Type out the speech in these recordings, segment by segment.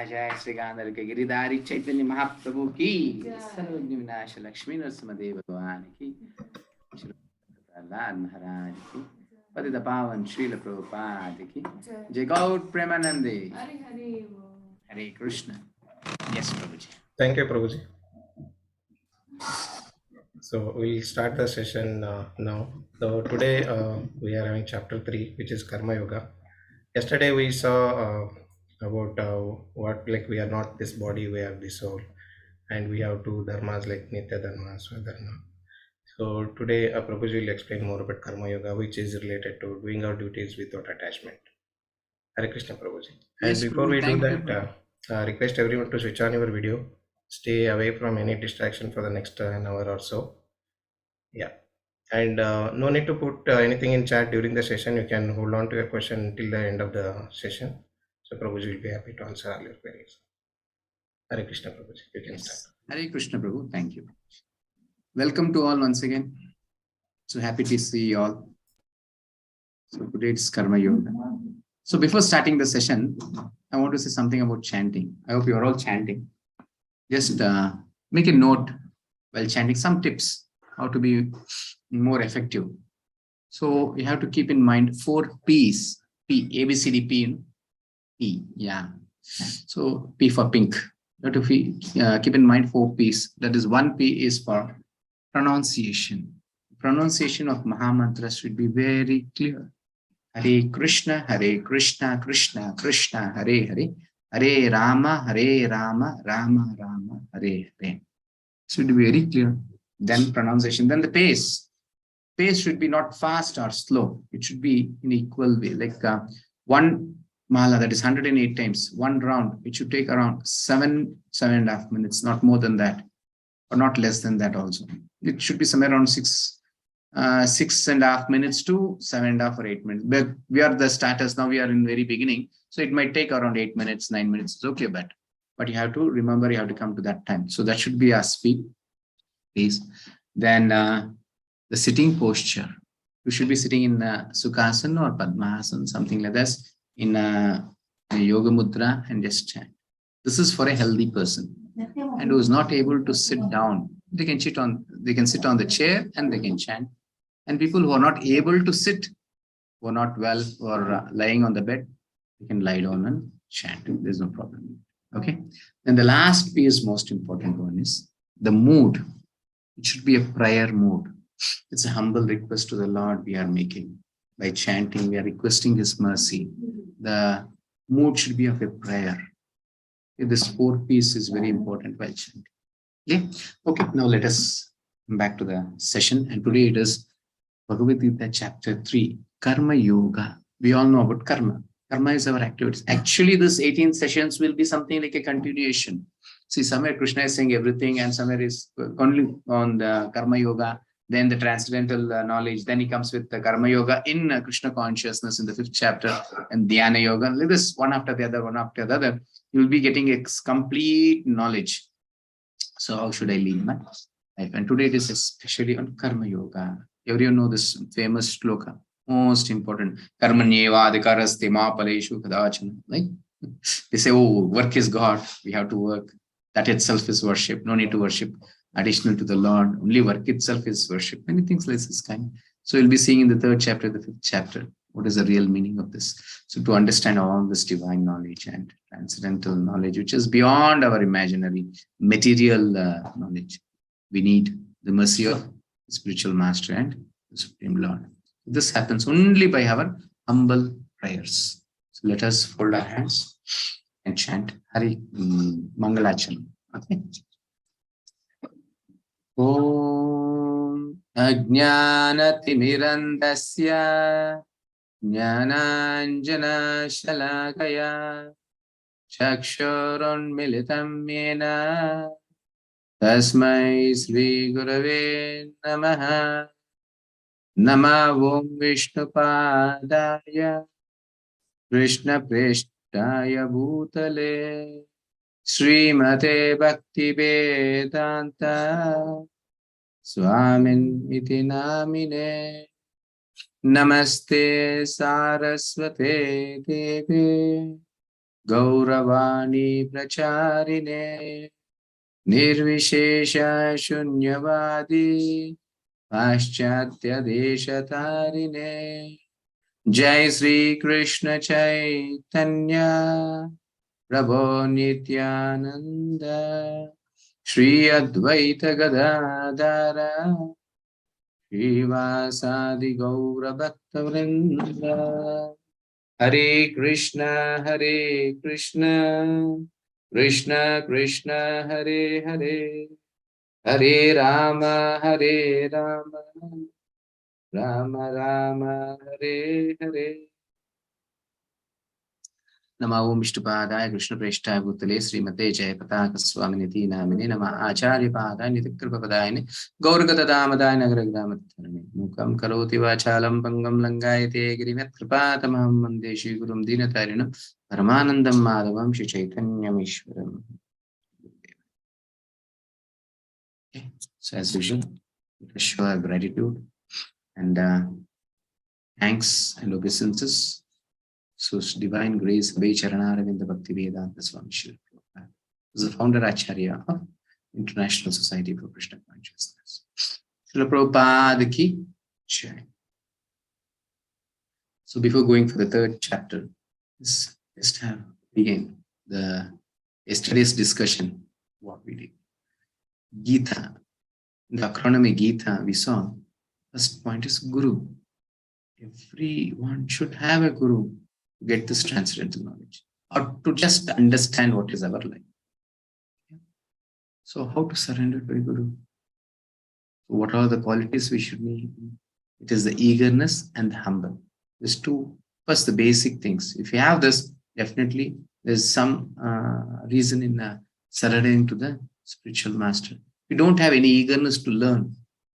जय श्री गांधर के गिरिधारी चैतन्य महाप्रभु की सर्वज्ञ विनाश लक्ष्मी नरसिंहदेव भगवान की प्रहलाद महाराज की पतित पावन श्रील प्रभुपाद की जय गौर प्रेमानंदे हरे Krishna. Yes, Prabhuji. Thank you, Prabhuji. So we'll start the session now. So today we are having chapter 3, which is Karma Yoga. Yesterday we saw about what, like, we are not this body, we are the soul, and we have two dharmas like Nitya Dharma, Swadharma. So today Prabhuji will explain more about Karma Yoga, which is related to doing our duties without attachment. Hare Krishna, Prabhuji. And Yes, before Prabhu, we do that, request everyone to switch on your video. Stay away from any distraction for the next an hour or so. Yeah. And no need to put anything in chat during the session. You can hold on to your question until the end of the session. So Prabhuji will be happy to answer all your queries. Hare Krishna, Prabhuji. You can start. Hare Krishna, Prabhu. Thank you. Welcome to all once again. So happy to see you all. So today it's Karma Yoga. So before starting the session, I want to say something about chanting. I hope you're all chanting. Just make a note while chanting, some tips how to be more effective. So you have to keep in mind 4 P's. P, A, B, C, D, P. P, yeah. So P for pink. You have to keep in mind 4 P's. That is, 1 P is for pronunciation. Pronunciation of Mahamantra should be very clear. Hare Krishna, Krishna Krishna, Hare Hare. Hare Rama, Rama Rama, Hare Hare. Should be very clear. Then pronunciation. Then the pace. Pace should be not fast or slow. It should be in equal way. Like one mala, that is 108 times. One round, it should take around 7.5 minutes, not more than that, or not less than that also. It should be somewhere around 6.5 minutes to 7.5 or 8 minutes. But we are the starters now. We are in very beginning. So it might take around 8 minutes, 9 minutes. It's okay, but you have to remember, you have to come to that time. So that should be our speed, please. Then the sitting posture. You should be sitting in Sukhasana or Padmahasana, something like this, in Yoga Mudra, and just chant. This is for a healthy person. And who is not able to sit down, they can sit on the chair and they can chant. And people who are not able to sit, who are not well, or lying on the bed, they can lie down and chant. There's no problem. Okay. Then the last P is most important one is the mood. It should be a prayer mood. It's a humble request to the Lord we are making. By chanting, we are requesting His mercy. The mood should be of a prayer. This 4 P's is very important while chanting. Okay, now let us come back to the session. And today it is Bhagavad Gita chapter 3, Karma Yoga. We all know about karma. Karma is our activities. Actually, this 18 sessions will be something like a continuation. See, somewhere Krishna is saying everything, and somewhere is only on the Karma Yoga, then the transcendental knowledge. Then he comes with the Karma Yoga in Krishna consciousness in the 5th chapter, and Dhyana Yoga. Like this, one after the other, one after the other. You will be getting a complete knowledge. So how should I lead my life? And today it is especially on Karma Yoga. Everyone know this famous shloka. Most important. Karmanyeva adhikaraste ma paleshu kadachana. Like they say, oh, work is God. We have to work. That itself is worship. No need to worship additional to the Lord. Only work itself is worship. Many things like this kind. So we'll be seeing in the 3rd chapter, the 5th chapter, what is the real meaning of this. So to understand all this divine knowledge and transcendental knowledge, which is beyond our imaginary material knowledge, we need the mercy of the spiritual master and the Supreme Lord. This happens only by our humble prayers. So let us fold our hands and chant Hari Mangalachanam. Okay. Om Ajnanatimirandasya Jnananjana Shalakaya Chakshurunmilitam Yena Tasmai Sri Gurave Namaha. Nama Om Vishnupadaya Krishna Preshtaya Bhutale Srimate Bhakti Vedanta Swamin Iti Namine Namaste Saraswate Devi Gauravani Pracharine Nirvishesha Shunyavadi Paschatya Deshatarine Jai Sri Krishna Chaitanya Prabhu Nityananda Shri Advaita Gadadara Srivasadi Gaura Bhakta Vrinda Hare Krishna Krishna Krishna Hare Hare Hare Rama Rama Rama Hare Hare Nama Om Vishnupadaya Krishna Preshthaya Bhutale Srimate Jayapataka Swaminiti Namine Nama Acharya Padaya Nitikrpapadayane Gaurgata Damadaya Nagaragramatatarane Mukam Karoti Vachalam Pangam Langayate Girivat Kripatamaham Mande Shri Gurum Dinatarinam Paramanandam Madhavam Shri Chaitanyam Ishwaram. Okay. So as usual, we show our gratitude and thanks and obeisances. So divine grace, Abhay Charanaravinda Bhakti Vedanta Swami Srila Prabhupada is the founder Acharya of International Society for Krishna Consciousness. Srila Prabhupada ki jai. So before going for the third chapter, let's just have begin the yesterday's discussion, what we did. Gita, the acronym Gita, we saw, first point is Guru. Everyone should have a Guru to get this transcendental knowledge or to just understand what is our life. So how to surrender to a Guru? What are the qualities we should need? It is the eagerness and the humble. These two, first the basic things. If you have this, definitely there's some reason in surrendering to the spiritual master. If you don't have any eagerness to learn,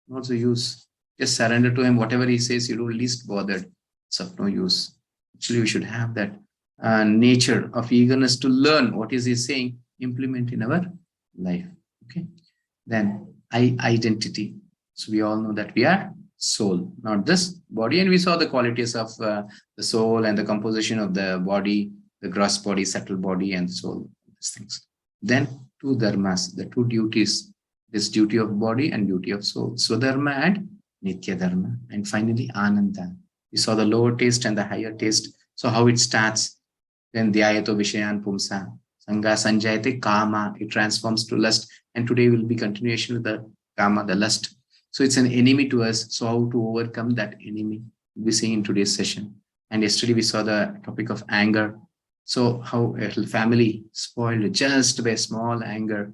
what's the use? Just surrender to him. Whatever he says, you don't least bothered. It's of no use. Actually, we should have that nature of eagerness to learn what is he saying, implement in our life. Okay. Then identity. So we all know that we are soul, not this body. And we saw the qualities of the soul and the composition of the body, the gross body, subtle body, and soul, these things. Then two dharmas, the two duties, this duty of body and duty of soul. Swadharma and Nitya Dharma. And finally, Ananda. We saw the lower taste and the higher taste. So how it starts, then Dhyayato Vishayan Pumsa, Sangha Sanjayate Kama, it transforms to lust. And today will be continuation with the Kama, the lust. So it's an enemy to us. So how to overcome that enemy, we'll be seeing in today's session. And yesterday we saw the topic of anger. So how a family spoiled just by a small anger.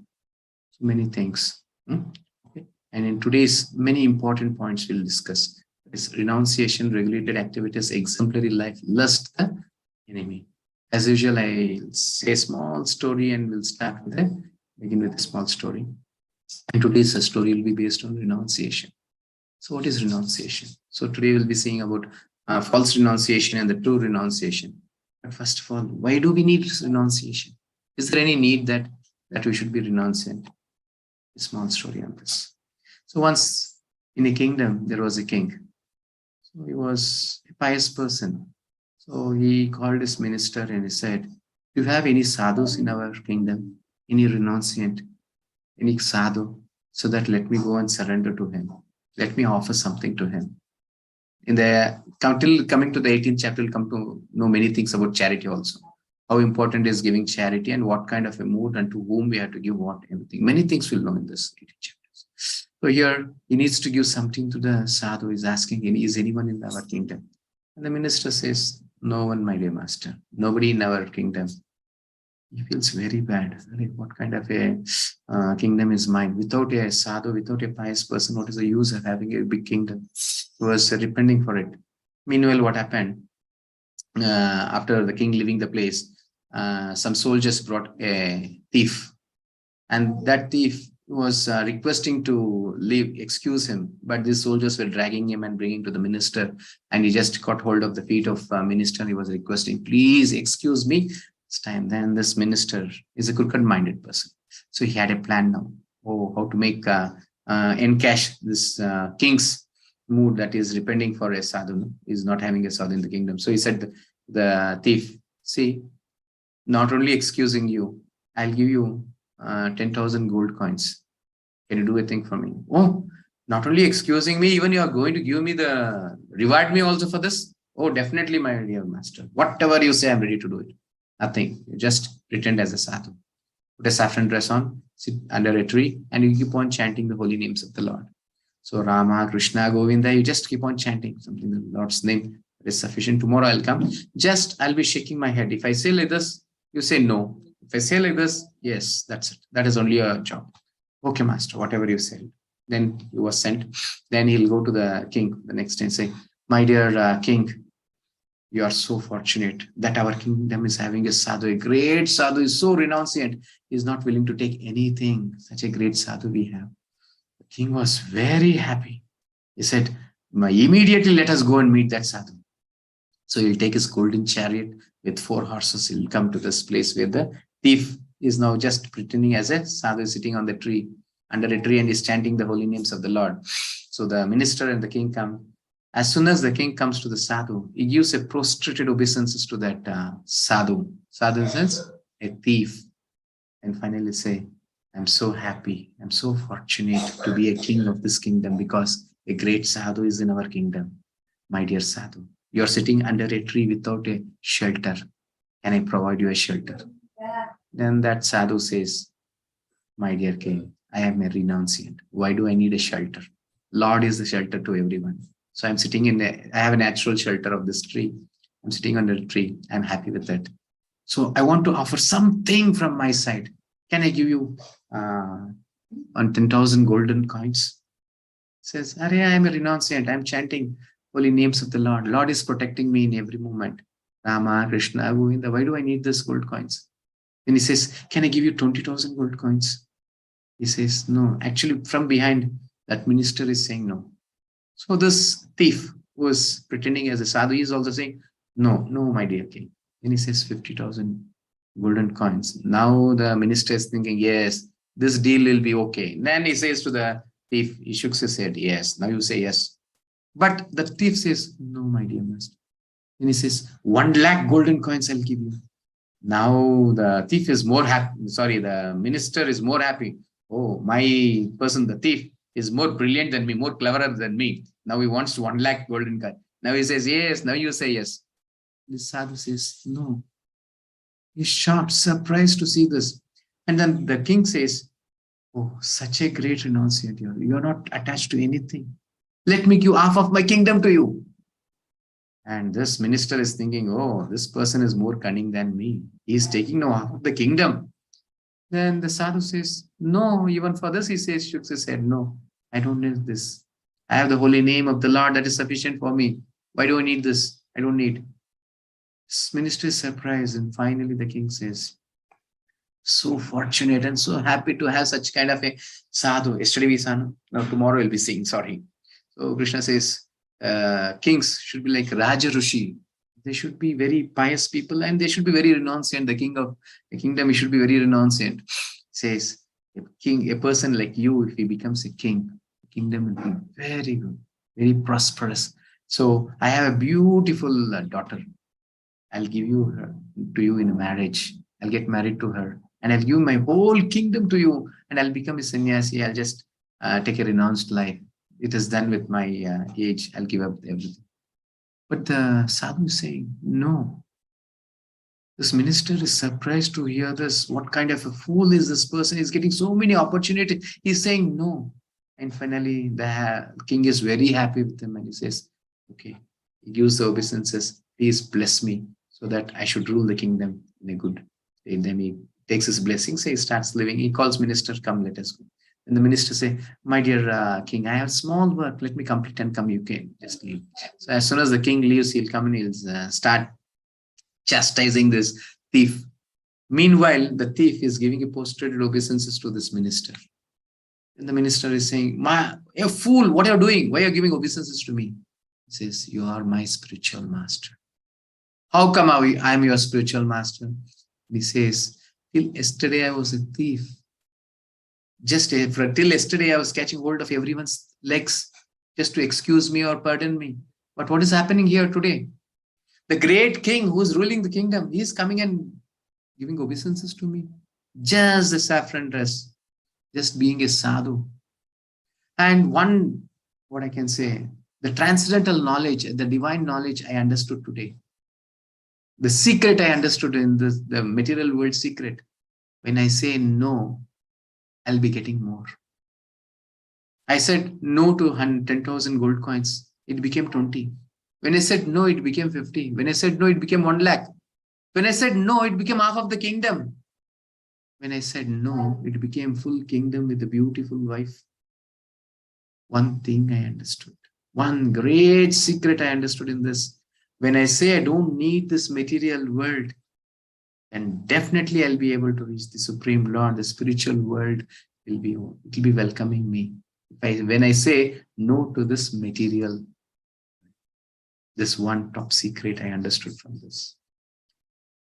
So many things. Okay. And in today's many important points we'll discuss. Is renunciation, regulated activities, exemplary life, lust, the enemy. As usual, I'll say a small story and we'll begin with a small story. And today's story will be based on renunciation. So what is renunciation? So today we'll be seeing about false renunciation and the true renunciation. But first of all, why do we need renunciation? Is there any need that we should be renunciant? A small story on this. So once in a kingdom, there was a king. So he was a pious person. So he called his minister and he said, do you have any sadhus in our kingdom? Any renunciant? Any sadhu? So that let me go and surrender to him. Let me offer something to him. Till coming to the 18th chapter, we'll come to know many things about charity also. How important is giving charity and what kind of a mood and to whom we have to give what, everything. Many things we'll know in this 18 chapters. So here, he needs to give something to the sadhu. He's asking, is anyone in our kingdom? And the minister says, no one, my dear master. Nobody in our kingdom. He feels very bad. Like, what kind of a kingdom is mine? Without a sadhu, without a pious person, what is the use of having a big kingdom? He was repenting for it. Meanwhile, what happened? After the king leaving the place, some soldiers brought a thief. And that thief was requesting to leave, excuse him. But these soldiers were dragging him and bringing to the minister. And he just caught hold of the feet of minister. He was requesting, please excuse me. This time, then this minister is a crooked-minded person. So he had a plan now. How to make encash this king's mood that is repenting for a sadhu. Is not having a sadhu in the kingdom. So he said the thief, see, not only excusing you, I'll give you 10,000 gold coins. Can you do a thing for me? Oh, not only excusing me, even you are going to give me reward me also for this? Oh, definitely, my dear master. Whatever you say, I'm ready to do it. Nothing. You just pretend as a sadhu. Put a saffron dress on, sit under a tree, and you keep on chanting the holy names of the Lord. So Rama, Krishna, Govinda, you just keep on chanting something in the Lord's name. It is sufficient. Tomorrow I'll come. Just I'll be shaking my head. If I say like this, you say no. If I say like this, yes, that's it. That is only a job. Okay, master, whatever you said. Then he was sent. Then he'll go to the king the next day and say, my dear king, you are so fortunate that our kingdom is having a sadhu. A great sadhu is so renunciant. He is not willing to take anything. Such a great sadhu we have. The king was very happy. He said, immediately let us go and meet that sadhu. So he'll take his golden chariot with 4 horses. He'll come to this place where the thief is now just pretending as a sadhu sitting on the tree, under a tree, and is chanting the holy names of the Lord. So the minister and the king come. As soon as the king comes to the sadhu, he gives a prostrated obeisances to that sadhu. Sadhu says, a thief. And finally say, I'm so happy. I'm so fortunate to be a king of this kingdom because a great sadhu is in our kingdom. My dear sadhu, you're sitting under a tree without a shelter. Can I provide you a shelter? Then that sadhu says, my dear king, I am a renunciant. Why do I need a shelter? Lord is the shelter to everyone. So I'm sitting I have a natural shelter of this tree. I'm sitting under a tree. I'm happy with that. So I want to offer something from my side. Can I give you 10,000 golden coins? Says, I am a renunciant. I'm chanting holy names of the Lord. Lord is protecting me in every moment. Rama, Krishna, Govinda. Why do I need this gold coins? Then he says, can I give you 20,000 gold coins? He says, no. Actually, from behind, that minister is saying no. So this thief who was pretending as a sadhu is also saying, no, my dear king. Then he says 50,000 golden coins. Now the minister is thinking, yes, this deal will be okay. Then he says to the thief, he shook his head, yes. Now you say yes. But the thief says, no, my dear master. Then he says, 1 lakh golden coins I'll give you. Now the thief is more happy. Sorry, the minister is more happy. Oh, my person, the thief, is more brilliant than me, more cleverer than me. Now he wants 1 lakh golden coin. Now he says, yes. Now you say yes. The sadhu says, no. He's shocked, surprised to see this. And then the king says, oh, such a great renunciant. You're not attached to anything. Let me give half of my kingdom to you. And this minister is thinking, oh, this person is more cunning than me. He's taking now half of the kingdom. Then the sadhu says, no, even for this, he says, shooks his head, no, I don't need this. I have the holy name of the Lord that is sufficient for me. Why do I need this? I don't need. This minister is surprised. And finally the king says, so fortunate and so happy to have such kind of a sadhu. Yesterday we saw, now tomorrow we'll be seeing, sorry. So Krishna says, kings should be like Raja Rishi. They should be very pious people and they should be very renunciant. The king of the kingdom, he should be very renunciant. Says, a person like you, if he becomes a king, the kingdom will be very good, very prosperous. So I have a beautiful daughter. I'll give her to you in marriage. I'll get married to her and I'll give my whole kingdom to you and I'll become a sannyasi. I'll just take a renounced life. It is done with my age. I'll give up everything. But the sadhu is saying, no. This minister is surprised to hear this. What kind of a fool is this person? He's getting so many opportunities. He's saying no. And finally, the king is very happy with him and he says, okay. He gives the obeisances. Please bless me so that I should rule the kingdom in a good way. Then he takes his blessings. He starts living. He calls minister, come, let us go. And the minister say, my dear king, I have small work. Let me complete and come. You can just leave. So as soon as the king leaves, he'll come and he'll start chastising this thief. Meanwhile, the thief is giving a prostrated obeisances to this minister. And the minister is saying, you fool, what are you doing? Why are you giving obeisances to me? He says, you are my spiritual master. How come I am your spiritual master? He says, till yesterday I was a thief. Till yesterday, I was catching hold of everyone's legs just to excuse me or pardon me. But what is happening here today? The great king who's ruling the kingdom, he's coming and giving obeisances to me. Just the saffron dress, just being a sadhu. And one, what I can say, the transcendental knowledge, the divine knowledge I understood today. The secret I understood in this, the material world secret. When I say no, I'll be getting more. I said no to 10,000 gold coins. It became 20. When I said no, it became 50. When I said no, it became 1 lakh. When I said no, it became half of the kingdom. When I said no, it became full kingdom with a beautiful wife. One thing I understood. One great secret I understood in this. When I say I don't need this material world, then definitely I'll be able to reach the Supreme Lord. The spiritual world will be welcoming me. When I say no to this material, this one top secret I understood from this.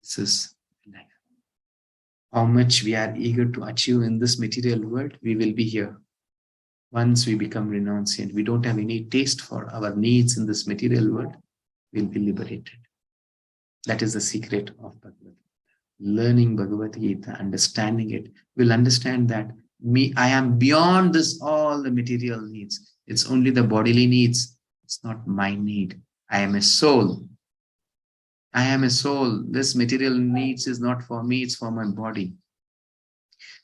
This is life. How much we are eager to achieve in this material world, we will be here. Once we become renunciant, we don't have any taste for our needs in this material world, we'll be liberated. That is the secret of Bhagavad. Learning Bhagavad Gita, understanding it, we'll understand that I am beyond this, all the material needs. It's only the bodily needs. It's not my need. I am a soul. I am a soul. This material needs is not for me, it's for my body.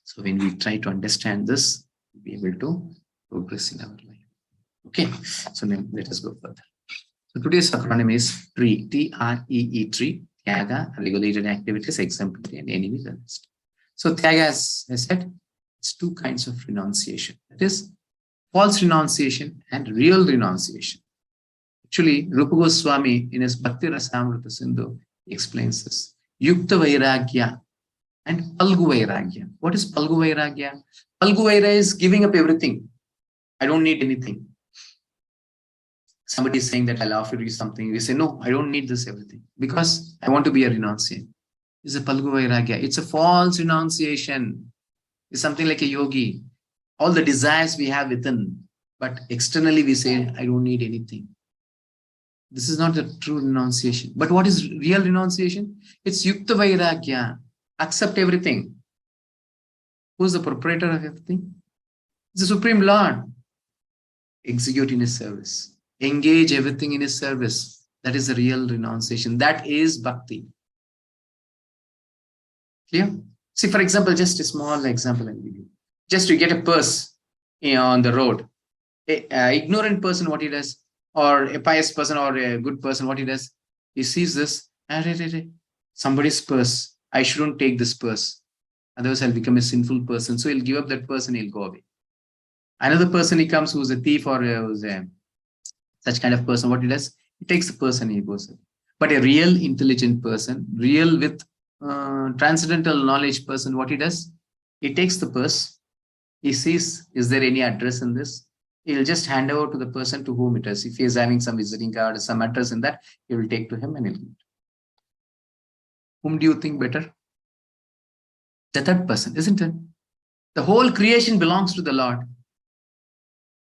So when we try to understand this, we'll be able to progress in our life. Okay, so then let us go further. So today's acronym is TREE, T-R-E-E, tree, Tyaga, regulated activities, exemplary, and enemy resist. So Tyaga, as I said, it's two kinds of renunciation. That is false renunciation and real renunciation. Actually, Rupa Goswami in his Bhakti Rasamrita Sindhu explains this. Yukta Vairagya and Palgu Vairagya. What is Palgu Vairagya? Palgu Vairagya is giving up everything. I don't need anything. Somebody is saying that I'll offer you something. We say, no, I don't need this everything because I want to be a renunciant. It's a Palgu Vairagya. It's a false renunciation. It's something like a yogi. All the desires we have within, but externally we say, I don't need anything. This is not the true renunciation. But what is real renunciation? It's Yukta Vairagya. Accept everything. Who's the proprietor of everything? It's the Supreme Lord. Execute in his service. Engage everything in his service. That is the real renunciation. That is bhakti. Clear? See, for example, just a small example I'll give you. Just to get a purse on the road. An ignorant person, what he does, or a pious person or a good person, what he does, he sees this, somebody's purse. I shouldn't take this purse. Otherwise, I'll become a sinful person. So he'll give up that person, he'll go away. Another person he comes who's a thief or who's such kind of person, what he does, he takes the purse and he goes away. But a real intelligent person, real with transcendental knowledge person, what he does, he takes the purse, he sees, is there any address in this? He'll just hand over to the person to whom it is. If he is having some visiting card or some address in that, he will take to him and he'll give it. Whom do you think better? The third person, isn't it? The whole creation belongs to the Lord.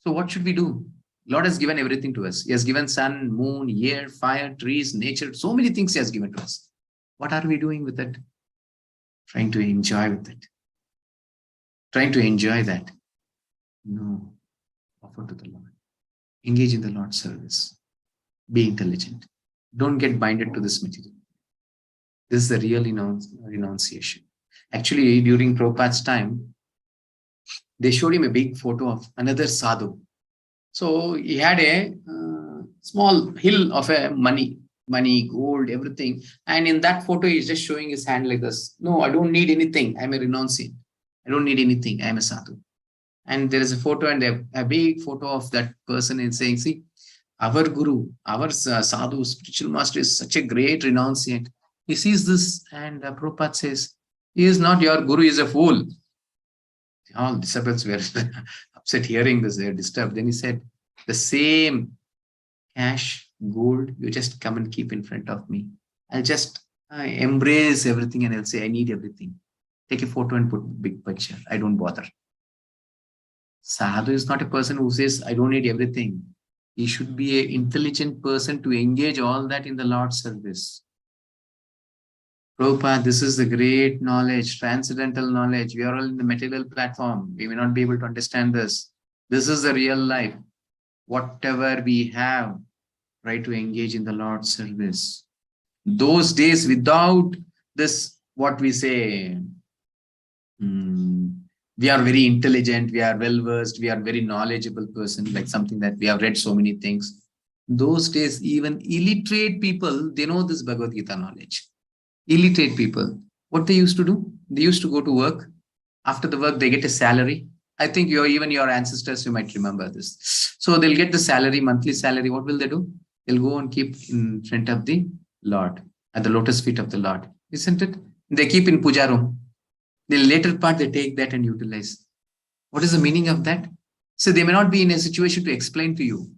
So what should we do? Lord has given everything to us. He has given sun, moon, air, fire, trees, nature, so many things he has given to us. What are we doing with it? Trying to enjoy with it. Trying to enjoy that. No. Offer to the Lord. Engage in the Lord's service. Be intelligent. Don't get binded to this material. This is the real renunciation. Actually, during Prabhupada's time, they showed him a big photo of another sadhu. So he had a small hill of money, gold, everything. And in that photo, he's just showing his hand like this. No, I don't need anything. I'm a renunciant. I don't need anything. I'm a sadhu. And there is a photo and a big photo of that person and saying, see, our guru, our sadhu, spiritual master is such a great renunciant. He sees this and Prabhupada says, he is not your guru, he is a fool. All disciples were upset hearing this, they were disturbed. Then he said, the same cash, gold, you just come and keep in front of me. I'll just embrace everything and I'll say, I need everything. Take a photo and put big picture. I don't bother. Sadhu is not a person who says, I don't need everything. He should be an intelligent person to engage all that in the Lord's service. Prabhupada, this is the great knowledge, transcendental knowledge. We are all in the material platform. We may not be able to understand this. This is the real life. Whatever we have, try to engage in the Lord's service. Those days without this, what we say, we are very intelligent, we are well versed, we are very knowledgeable person, like something that we have read so many things. Those days, even illiterate people, they know this Bhagavad Gita knowledge. Illiterate people, what they used to do? They used to go to work. After the work, they get a salary. I think even your ancestors, you might remember this. So they'll get the salary, monthly salary. What will they do? They'll go and keep in front of the Lord, at the lotus feet of the Lord. Isn't it? They keep in puja room. The later part, they take that and utilize. What is the meaning of that? So they may not be in a situation to explain to you,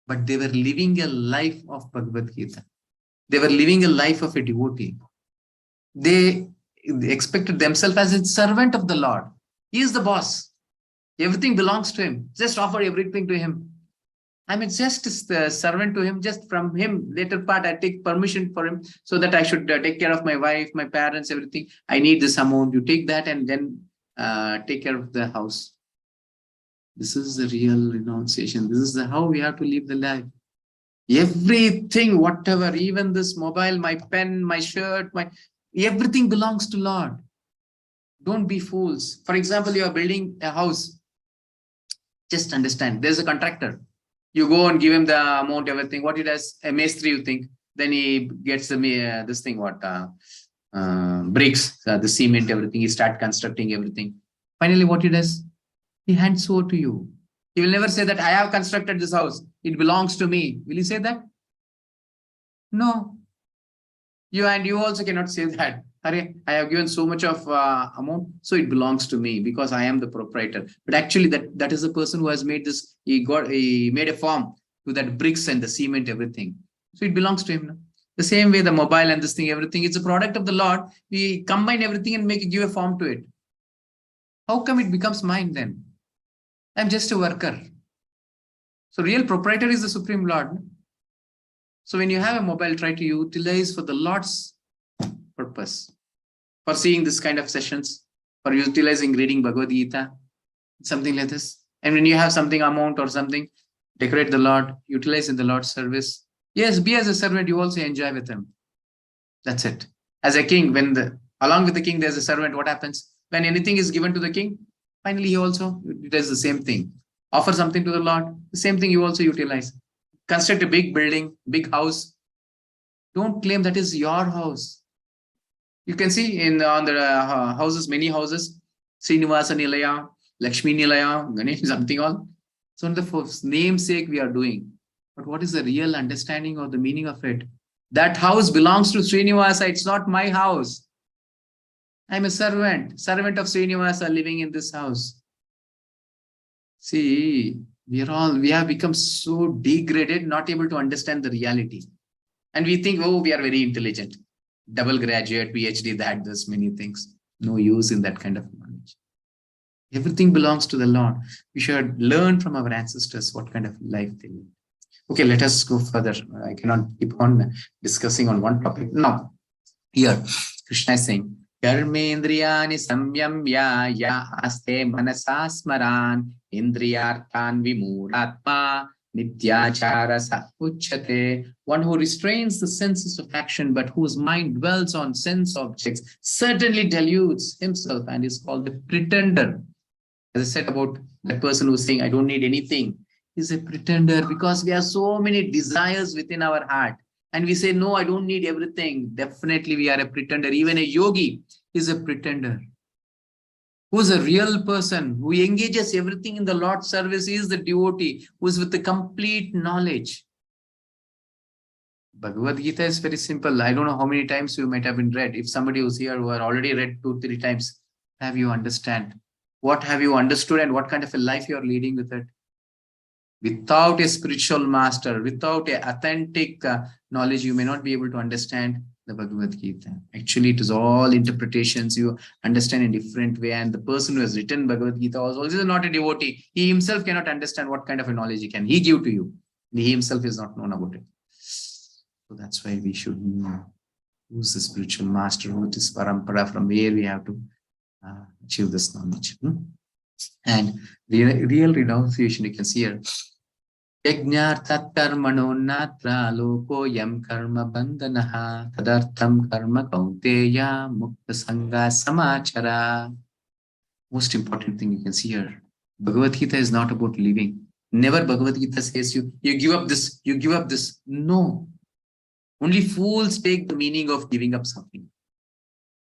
but they were living a life of Bhagavad Gita. They were living a life of a devotee. They expected themselves as a servant of the Lord. He is the boss. Everything belongs to him. Just offer everything to him. I'm just a servant to him. Just from him, later part, I take permission for him so that I should take care of my wife, my parents, everything. I need this amount. You take that and then take care of the house. This is the real renunciation. This is how we have to live the life. Everything, whatever, even this mobile, my pen, my shirt, everything belongs to Lord. Don't be fools. For example, you are building a house. Just understand, there's a contractor. You go and give him the amount, everything. What he does, a maestri, you think. Then he gets this thing, bricks, the cement, everything. He start constructing everything. Finally, what he does, he hands over to you. He will never say that I have constructed this house. It belongs to me. Will he say that? No. You also cannot say that. I have given so much of amount, so it belongs to me because I am the proprietor. But actually, that is the person who has made this. He made a form to that bricks and the cement, everything. So it belongs to him now. The same way, the mobile and this thing, everything, it's a product of the Lord. We combine everything and give a form to it. How come it becomes mine then? I'm just a worker. So real proprietor is the Supreme Lord. So when you have a mobile, try to utilize for the Lord's purpose. For seeing this kind of sessions, for utilizing reading Bhagavad Gita, something like this. And when you have something amount or something, decorate the Lord, utilize in the Lord's service. Yes, be as a servant, you also enjoy with him. That's it. As a king, along with the king, there's a servant, what happens? When anything is given to the king, finally he also does the same thing. Offer something to the Lord, the same thing you also utilize. Construct a big building, big house. Don't claim that is your house. You can see on the houses, many houses, Srinivasa Nilaya, Lakshmi Nilaya, Ganesh, something all. So on the namesake we are doing. But what is the real understanding or the meaning of it? That house belongs to Srinivasa. It's not my house. I'm a servant of Srinivasa living in this house. See, we have become so degraded, not able to understand the reality. And we think, oh, we are very intelligent. Double graduate, PhD, this many things. No use in that kind of knowledge. Everything belongs to the Lord. We should learn from our ancestors what kind of life they live. Okay, let us go further. I cannot keep on discussing on one topic. Now, here, Krishna is saying, Karmendriyani samyamya ya aste manasa smaran indriyarthan vimuratma nityachara sa uchyate. One who restrains the senses of action but whose mind dwells on sense objects certainly deludes himself and is called a pretender. As I said about that person who's saying, I don't need anything, is a pretender because we have so many desires within our heart. And we say, no, I don't need everything. Definitely we are a pretender. Even a yogi is a pretender. Who's a real person, who engages everything in the Lord's service, is the devotee, who is with the complete knowledge. Bhagavad Gita is very simple. I don't know how many times you might have been read. If somebody who's here who are already read 2-3 times, have you understand? What have you understood and what kind of a life you are leading with it? Without a spiritual master, without an authentic knowledge, you may not be able to understand the Bhagavad Gita. Actually, it is all interpretations. You understand in a different way. And the person who has written Bhagavad Gita also is not a devotee. He himself cannot understand what kind of a knowledge he give to you. He himself is not known about it. So that's why we should know. Who's the spiritual master? What is parampara? From where we have to achieve this knowledge? And real renunciation, you can see here. Yajnarthat karmano natra loko yam karma bandhanaha tadartham karma kaunteya mukta sangha samachara. Most important thing you can see here. Bhagavad Gita is not about living. Never Bhagavad Gita says you give up this, you give up this. No. Only fools take the meaning of giving up something.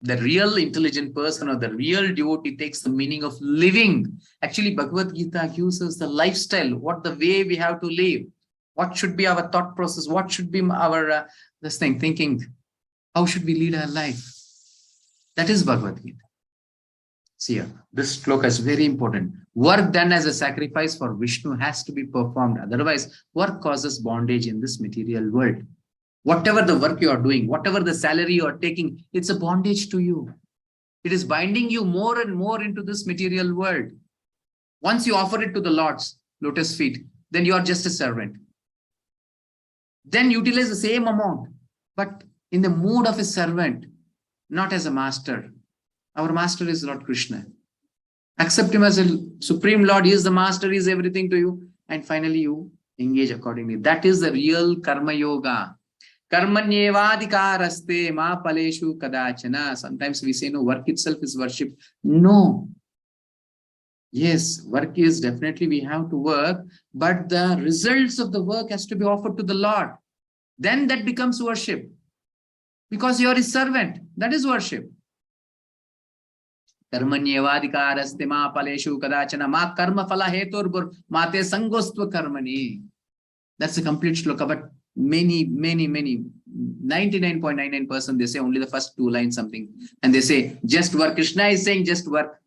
The real intelligent person or the real devotee takes the meaning of living. Actually, Bhagavad Gita gives us the lifestyle, what the way we have to live, what should be our thought process, what should be our thinking, how should we lead our life. That is Bhagavad Gita. See here, this sloka is very important. Work done as a sacrifice for Vishnu has to be performed. Otherwise, work causes bondage in this material world. Whatever the work you are doing, whatever the salary you are taking, it's a bondage to you. It is binding you more and more into this material world. Once you offer it to the Lord's lotus feet, then you are just a servant. Then utilize the same amount, but in the mood of a servant, not as a master. Our master is Lord Krishna. Accept him as a supreme Lord. He is the master, he is everything to you. And finally, you engage accordingly. That is the real karma yoga. Karmanyevadikaraste ma paleshu kadachana. Sometimes we say, no, work itself is worship. No. Yes, work is definitely we have to work, but the results of the work has to be offered to the Lord. Then that becomes worship. Because you are his servant. That is worship. Karmanyevadikaraste ma paleshu kadachana ma karma phala heturbur mate sangostva karmani. That's a complete shloka, but many 99.99% they say only the first two lines something, and they say just work. Krishna is saying just work.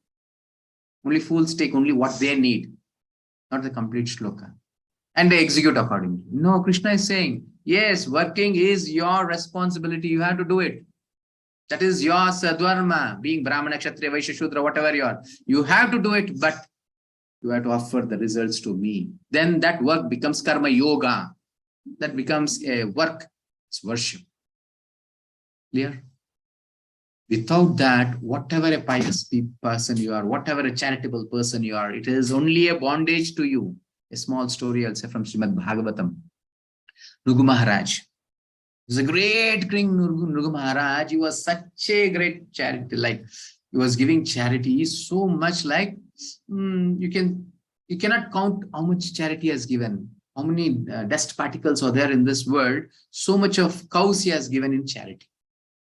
Only fools take only what they need, not the complete shloka, and they execute accordingly. No, Krishna is saying yes, working is your responsibility. You have to do it. That is your sadharma, being Brahmana, Kshatriya, Vaishya, Shudra, whatever you are. You have to do it, but you have to offer the results to me. Then that work becomes karma yoga. That becomes a work. It's worship. Clear? Without that, whatever a pious person you are, whatever a charitable person you are, it is only a bondage to you. A small story I'll say from Srimad Bhagavatam. Nugu Maharaj. He was a great king, Nugu Maharaj. He was such a great charity. Like, he was giving charity so much, like you cannot count how much charity he has given. How many dust particles are there in this world? So much of cows he has given in charity.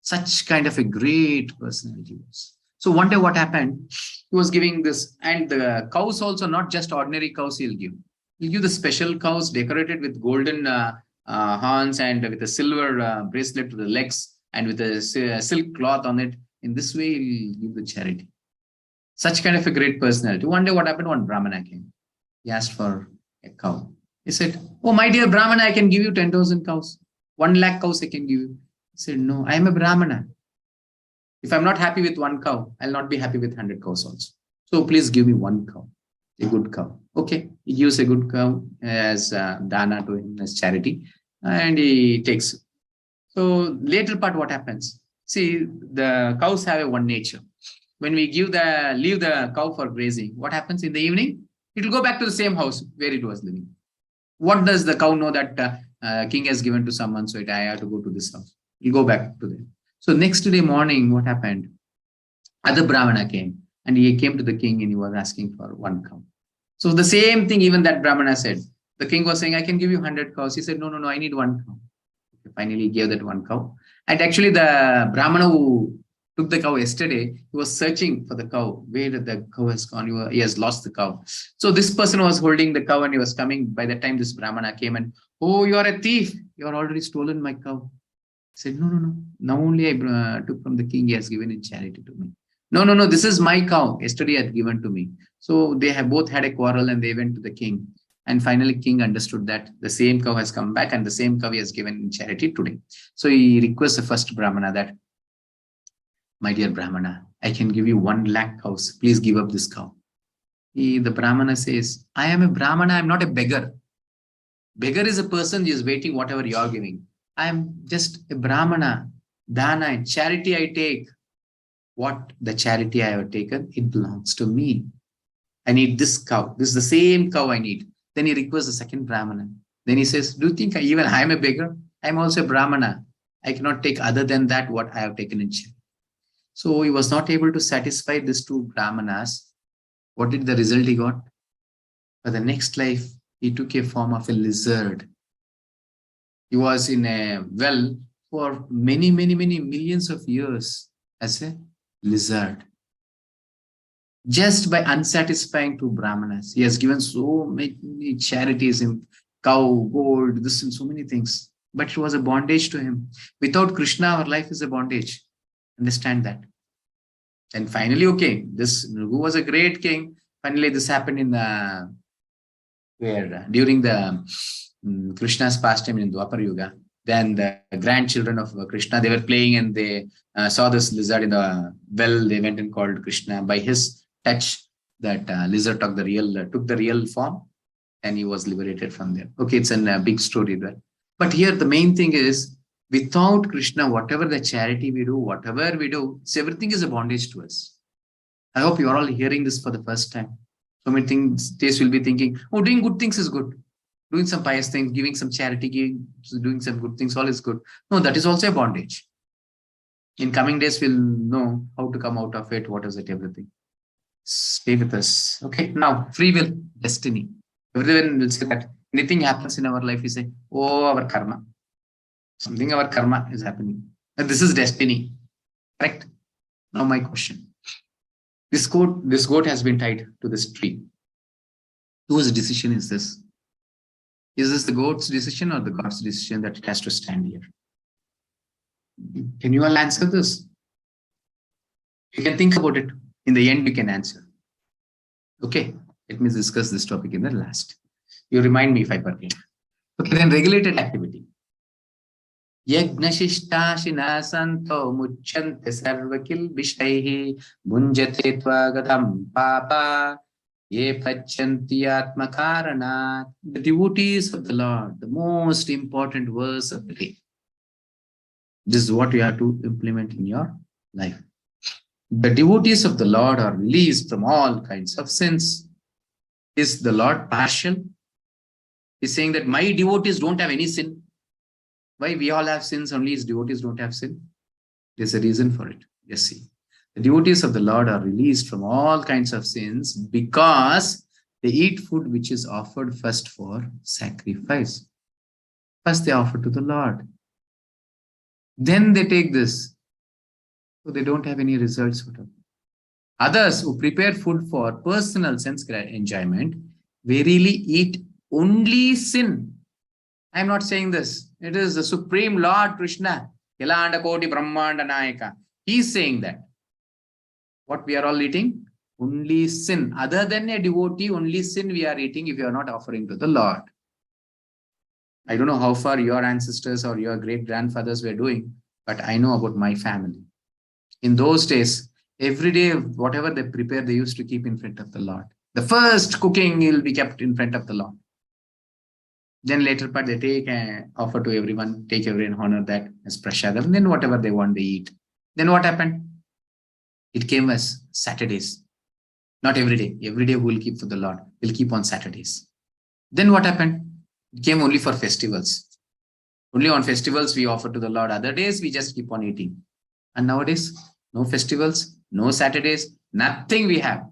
Such kind of a great personality was. So one day what happened? He was giving this, and the cows also, not just ordinary cows he'll give. He'll give the special cows decorated with golden horns and with a silver bracelet to the legs and with a silk cloth on it. In this way, he'll give the charity. Such kind of a great personality. One day what happened? One Brahmana came. He asked for a cow. He said, oh, my dear Brahmana, I can give you 10,000 cows. 1 lakh cows I can give you. He said, no, I am a Brahmana. If I'm not happy with 1 cow, I'll not be happy with 100 cows also. So please give me 1 cow, a good cow. Okay, he gives a good cow as dana to him, as charity, and he takes it. So later part, what happens? See, the cows have a one nature. When we leave the cow for grazing, what happens in the evening? It will go back to the same house where it was living. What does the cow know that king has given to someone? So I have to go to this house. He'll go back to them. So next day morning, what happened? Other Brahmana came and he came to the king and he was asking for 1 cow. So the same thing even that Brahmana said. The king was saying, I can give you 100 cows. He said, no, I need 1 cow. Okay, finally, he gave that 1 cow. And actually the Brahmana who took the cow yesterday, he was searching for the cow. Where did the cow has gone? He has lost the cow. So this person was holding the cow and he was coming. By the time this Brahmana came and, oh, you are a thief. You are already stolen my cow. He said, no. Now only I took from the king. He has given in charity to me. No. This is my cow. Yesterday he had given to me. So they have both had a quarrel and they went to the king. And finally, king understood that the same cow has come back and the same cow he has given in charity today. So he requests the first Brahmana that, my dear Brahmana, I can give you 1 lakh cows. Please give up this cow. The Brahmana says, I am a Brahmana. I am not a beggar. Beggar is a person who is waiting whatever you are giving. I am just a Brahmana. Dana and charity I take. What the charity I have taken, it belongs to me. I need this cow. This is the same cow I need. Then he requests the second Brahmana. Then he says, do you think even I am a beggar? I am also a Brahmana. I cannot take other than that what I have taken in charity. So he was not able to satisfy these two Brahmanas. What did the result he got? For the next life, he took a form of a lizard. He was in a well for many, many, many millions of years as a lizard. Just by unsatisfying two Brahmanas. He has given so many charities in cow, gold, this and so many things. But it was a bondage to him. Without Krishna, our life is a bondage. Understand that. And finally, okay, this Nrugu was a great king. Finally, this happened in the during the Krishna's pastime in Dwapar Yuga. Then the grandchildren of Krishna, they were playing and they saw this lizard in the well. They went and called Krishna. By his touch, that lizard took the real form, and he was liberated from there. Okay, it's a big story there. But here the main thing is, without Krishna, whatever the charity we do, whatever we do, everything is a bondage to us. I hope you are all hearing this for the first time. So many things, days will be thinking, oh, doing good things is good. Doing some pious things, giving some charity, doing some good things, all is good. No, that is also a bondage. In coming days, we'll know how to come out of it, what is it, everything. Stay with us. Okay, now, free will, destiny. Everyone will say that anything happens in our life, we say, oh, our karma. Something our karma is happening. And this is destiny. Correct? Now my question. This goat has been tied to this tree. Whose decision is this? Is this the goat's decision or the God's decision that it has to stand here? Can you all answer this? You can think about it. In the end, you can answer. Okay, let me discuss this topic in the last. You remind me if I forget. Okay, then regulated activity. Yagnashishta santo muchante sarvakil bishaihi bunjate tvagadam papa ye pachanti atmakaranat. The devotees of the Lord, the most important verse of the day. This is what you have to implement in your life. The devotees of the Lord are released from all kinds of sins. Is the Lord partial? He's saying that my devotees don't have any sin. Why we all have sins, only his devotees don't have sin? There's a reason for it. Yes, see. The devotees of the Lord are released from all kinds of sins because they eat food which is offered first for sacrifice. First they offer to the Lord. Then they take this. So they don't have any results. Others who prepare food for personal sense enjoyment verily eat only sin. I am not saying this. It is the Supreme Lord Krishna. Yalanda Koti Brahmanda Nayaka. He is saying that. What we are all eating? Only sin. Other than a devotee, only sin we are eating if you are not offering to the Lord. I don't know how far your ancestors or your great-grandfathers were doing, but I know about my family. In those days, every day, whatever they prepare, they used to keep in front of the Lord. The first cooking will be kept in front of the Lord. Then later part, they take and offer to everyone, take everyone, honor that as prasadam. Then whatever they want, they eat. Then what happened? It came as Saturdays. Not every day. Every day we will keep for the Lord. We'll keep on Saturdays. Then what happened? It came only for festivals. Only on festivals we offer to the Lord. Other days we just keep on eating. And nowadays, no festivals, no Saturdays, nothing we have.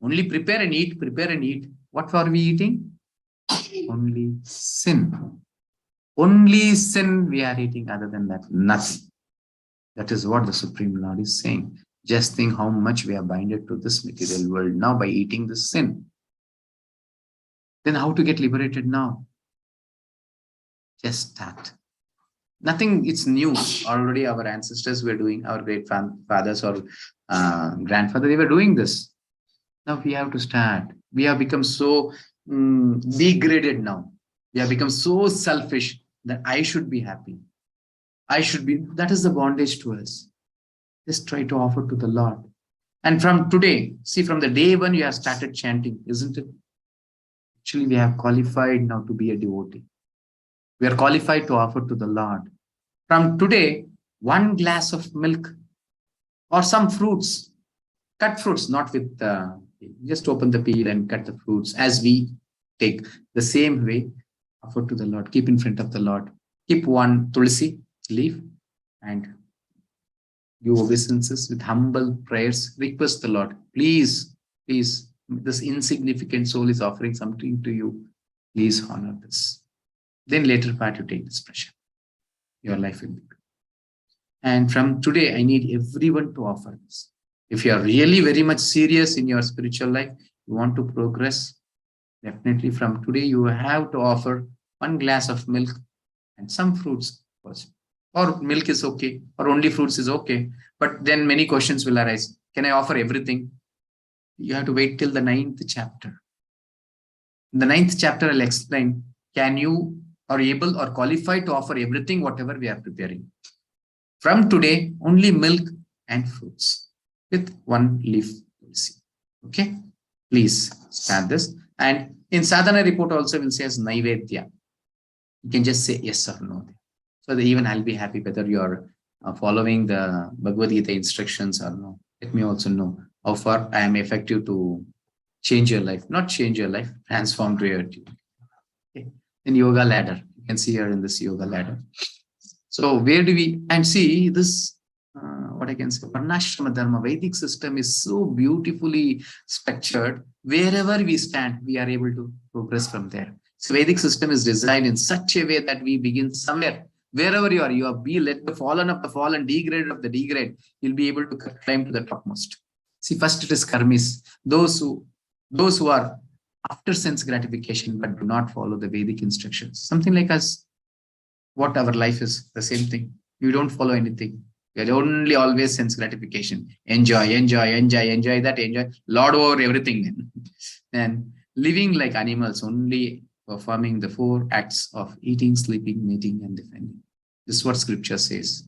Only prepare and eat, prepare and eat. What are we eating? Only sin. Only sin we are eating. Other than that, nothing. That is what the Supreme Lord is saying. Just think how much we are binded to this material world now by eating this sin. Then how to get liberated now? Just start. Nothing, it's new. Already our ancestors were doing, our great fathers or grandfather, they were doing this. Now we have to start. We have become so degraded now. We have become so selfish that I should be happy. I should be, that is the bondage to us. Just try to offer to the Lord. And from today, see, from the day when you have started chanting, isn't it? Actually, we have qualified now to be a devotee. We are qualified to offer to the Lord. From today, one glass of milk or some fruits, cut fruits, not with, just open the peel and cut the fruits as we take. The same way, offer to the Lord, keep in front of the Lord. Keep one tulsi leaf and give obeisances with humble prayers. Request the Lord, please, please, this insignificant soul is offering something to you. Please honor this. Then later part you take this pressure. Your life will be good. And from today, I need everyone to offer this. If you are really very much serious in your spiritual life, you want to progress, definitely from today you have to offer one glass of milk and some fruits first. Or milk is okay, or only fruits is okay. But then many questions will arise. Can I offer everything? You have to wait till the 9th chapter. In the 9th chapter, I'll explain, can you are able or qualified to offer everything, whatever we are preparing. From today, only milk and fruits with one leaf. Okay, please start this. And in sadhana report also will say as naivedya. You can just say yes or no. So that even I'll be happy whether you are following the Bhagavad Gita instructions or no. Let me also know how far I am effective to change your life, not change your life, transform reality. Okay. In yoga ladder, you can see here in this yoga ladder. So where do we, and see this, what I can say, Varnashrama Dharma, Vedic system is so beautifully structured. Wherever we stand, we are able to progress from there. So Vedic system is designed in such a way that we begin somewhere. Wherever you are, be let the fallen of the fallen, degraded of the degrade, you'll be able to climb to the topmost. See, first it is karmis, those who are after sense gratification but do not follow the Vedic instructions. Something like us, what our life is, the same thing. You don't follow anything. You're only always sense gratification. Enjoy that, enjoy. Lord over everything. And living like animals, only performing the 4 acts of eating, sleeping, mating, and defending. This is what scripture says.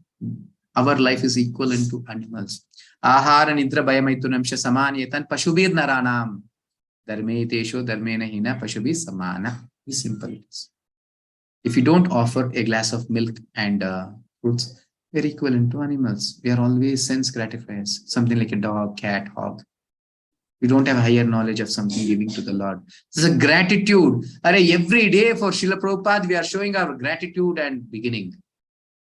Our life is equivalent to animals. Ahara nidra bhayamaitunamsha samanyetan pashubir naranam. Dharme tesho dharmena hina pashubir samana. Be simple it is. If you don't offer a glass of milk and fruits, we're equivalent to animals. We are always sense gratifiers. Something like a dog, cat, hog. We don't have higher knowledge of something giving to the Lord. This is a gratitude. Every day for Srila Prabhupada, we are showing our gratitude and beginning.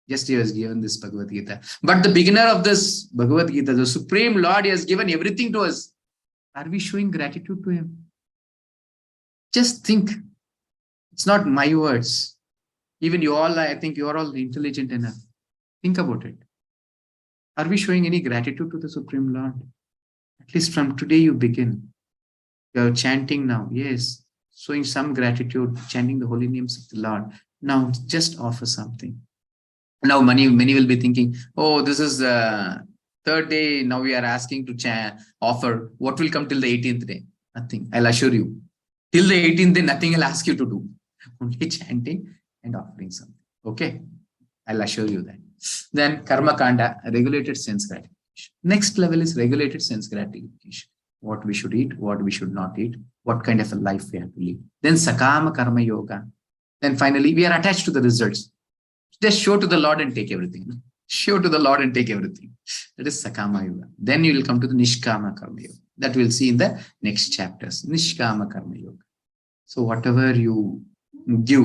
Just he has given this Bhagavad Gita. But the beginner of this Bhagavad Gita, the Supreme Lord, he has given everything to us. Are we showing gratitude to him? Just think. It's not my words. Even you all, I think you are all intelligent enough. Think about it. Are we showing any gratitude to the Supreme Lord? At least from today you begin. You are chanting now. Yes. Showing some gratitude, chanting the holy names of the Lord. Now just offer something. Now many will be thinking, oh, this is the 3rd day. Now we are asking to offer. What will come till the 18th day? Nothing. I'll assure you. Till the 18th day, nothing I'll ask you to do. Only chanting and offering something. Okay? I'll assure you that. Then karma kanda, regulated sense gratification. Next level is regulated sense gratification. What we should eat, what we should not eat, what kind of a life we have to live. Then sakama karma yoga. Then finally, we are attached to the results. Just show to the Lord and take everything. Show to the Lord and take everything. That is sakama yoga. Then you will come to the nishkama karma yoga. That we'll see in the next chapters. Nishkama karma yoga. So whatever you give,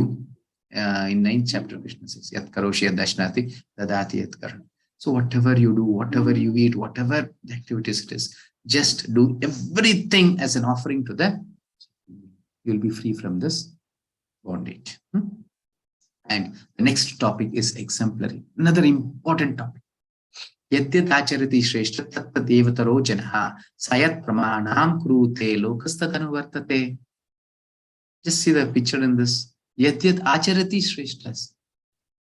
in 9th chapter, Krishna says, Yat karoshi yad dashnati dadati yat karan. So whatever you do, whatever you eat, whatever the activities it is, just do everything as an offering to the, you'll be free from this bondage. And the next topic is exemplary. Another important topic. Yadyat acharati shreshta tattva devataro janha sayat pramanam krute lokastad anuvartate. Just see the picture in this. Yadyat acharati shreshtas.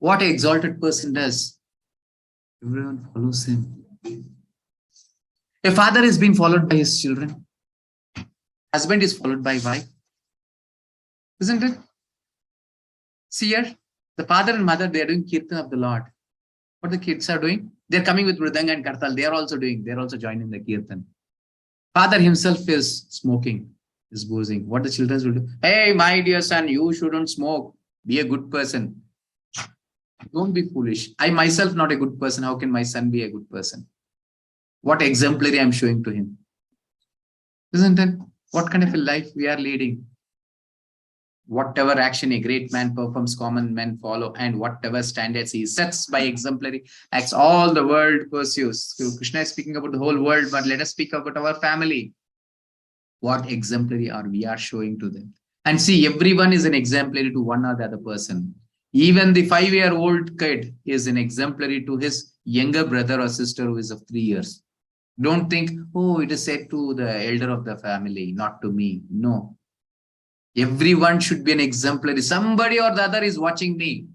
What an exalted person does, everyone follows him. A father is being followed by his children. Husband is followed by wife. Isn't it? See here, the father and mother, they are doing kirtan of the Lord. What the kids are doing? They are coming with mridanga and kartal. They are also joining the kirtan. Father himself is smoking, is boozing. What the children will do? Hey, my dear son, you shouldn't smoke. Be a good person. Don't be foolish. I myself not a good person. How can my son be a good person? What exemplary I'm showing to him? Isn't it? What kind of a life we are leading? Whatever action a great man performs, common men follow, and whatever standards he sets by exemplary acts, all the world pursues. So Krishna is speaking about the whole world, but let us speak about our family. What exemplary are we are showing to them? And see, everyone is an exemplary to one or the other person. Even the 5-year-old kid is an exemplary to his younger brother or sister who is of 3 years. Don't think, oh, it is said to the elder of the family, not to me. No. Everyone should be an exemplary. Somebody or the other is watching me.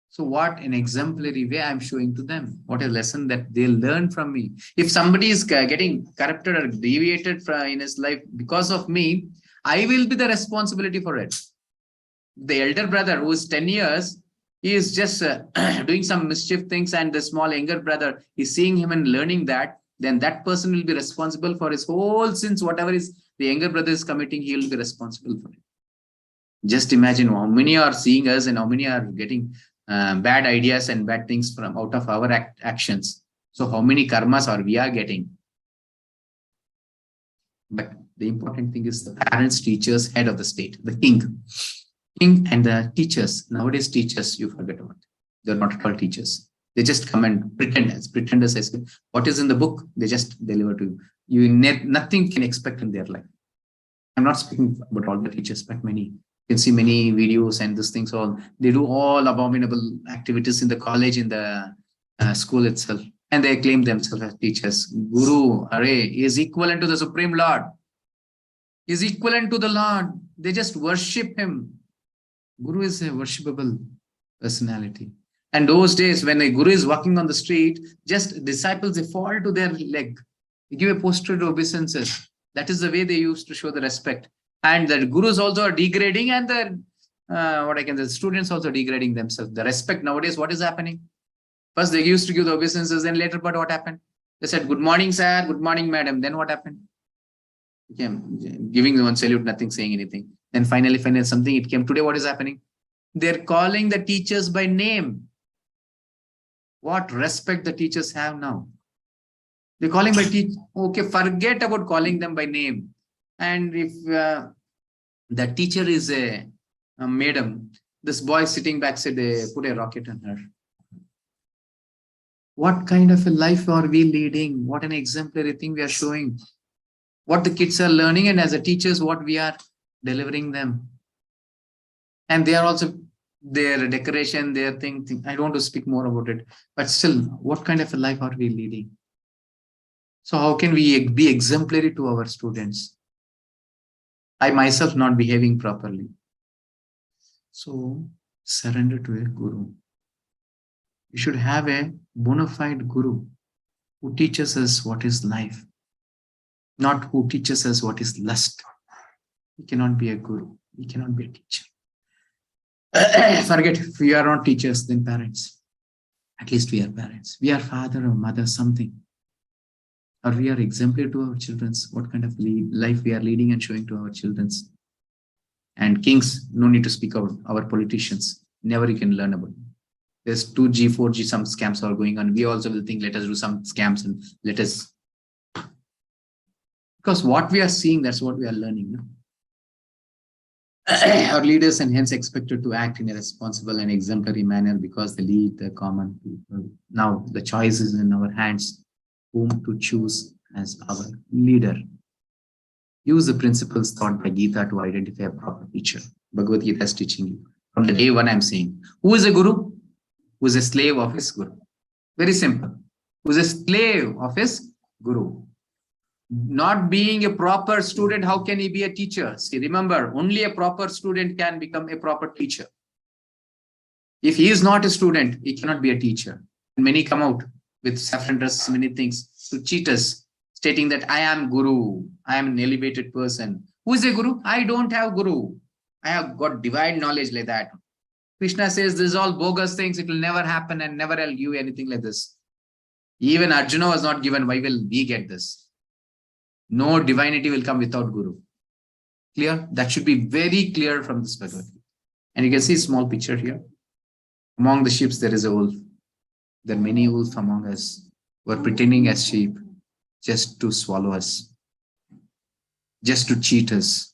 So what an exemplary way I'm showing to them. What a lesson that they learn from me. If somebody is getting corrupted or deviated from in his life because of me, I will be the responsibility for it. The elder brother who is 10 years, he is just doing some mischief things, and the small younger brother is seeing him and learning that, then that person will be responsible for his whole sins. Whatever is the younger brother is committing, he will be responsible for it. Just imagine how many are seeing us and how many are getting bad ideas and bad things from out of our actions. So how many karmas are we are getting? But the important thing is the parents, teachers, head of the state, the king and the teachers. Nowadays, teachers, you forget about it. They're not called teachers. They just come and pretend as pretenders. I say, what is in the book? They just deliver to you. You nothing can expect in their life. I'm not speaking about all the teachers, but many. You can see many videos and these things. All they do all abominable activities in the college, in the school itself, and they claim themselves as teachers. Guru, Hare, is equivalent to the Supreme Lord. Is equivalent to the Lord. They just worship him. Guru is a worshipable personality. And those days when a guru is walking on the street, just disciples, they fall to their leg. They give a posture to obeisances. That is the way they used to show the respect. And the gurus also are degrading, and the students also degrading themselves. The respect nowadays, what is happening? First, they used to give the obeisances, then later, but what happened? They said, good morning, sir, good morning, madam. Then what happened? Giving one salute, nothing saying anything. Then finally, something it came. Today, what is happening? They're calling the teachers by name. What respect the teachers have now? They're calling by teacher. Okay, forget about calling them by name. And if the teacher is a madam, this boy sitting back said they put a rocket on her. What kind of a life are we leading? What an exemplary thing we are showing. What the kids are learning, and as a teachers, what we are delivering them. And they are also their decoration, their thing. I don't want to speak more about it, but still, what kind of a life are we leading? So how can we be exemplary to our students? I myself not behaving properly. So surrender to a guru. You should have a bona fide guru who teaches us what is life, not who teaches us what is lust. He cannot be a guru. He cannot be a teacher. Forget, if we are not teachers, then parents. At least we are parents. We are father or mother, something. Or we are exemplary to our children. What kind of life we are leading and showing to our children. And kings, no need to speak about our politicians. Never you can learn about them. There's 2G, 4G, some scams are going on. We also will think, let us do some scams and let us. Because what we are seeing, that's what we are learning. No? Our leaders and hence expected to act in a responsible and exemplary manner because they lead the common people. Now the choice is in our hands, whom to choose as our leader. Use the principles taught by Gita to identify a proper teacher. Bhagavad Gita is teaching you. From the day one I'm saying, who is a guru? Who is a slave of his guru? Very simple. Who is a slave of his guru? Not being a proper student, how can he be a teacher? See, remember, only a proper student can become a proper teacher. If he is not a student, he cannot be a teacher. And many come out with saffron dresses, many things to cheat us, stating that I am guru, I am an elevated person. Who is a guru? I don't have guru. I have got divine knowledge like that. Krishna says this is all bogus things. It will never happen and never I'll give anything like this. Even Arjuna was not given. Why will we get this? No divinity will come without guru. Clear? That should be very clear from this Bhagavad Gita. And you can see a small picture here. Among the sheep, there is a wolf. There are many wolves among us who are pretending as sheep just to swallow us, just to cheat us.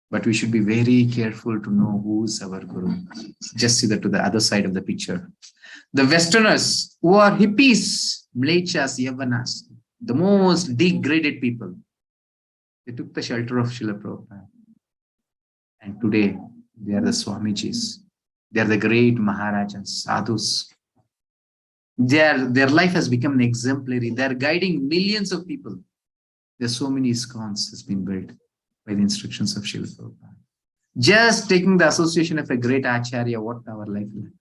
But we should be very careful to know who's our Guru. Just see that to the other side of the picture. The Westerners, who are hippies, mlechas, yavanas, the most degraded people, they took the shelter of Srila Prabhupada. And today, they are the Swamijis. They are the great Maharajas, sadhus. Their life has become an exemplary. They are guiding millions of people. There are so many ISKCONs has been built by the instructions of Srila Prabhupada. Just taking the association of a great Acharya, what our life is like.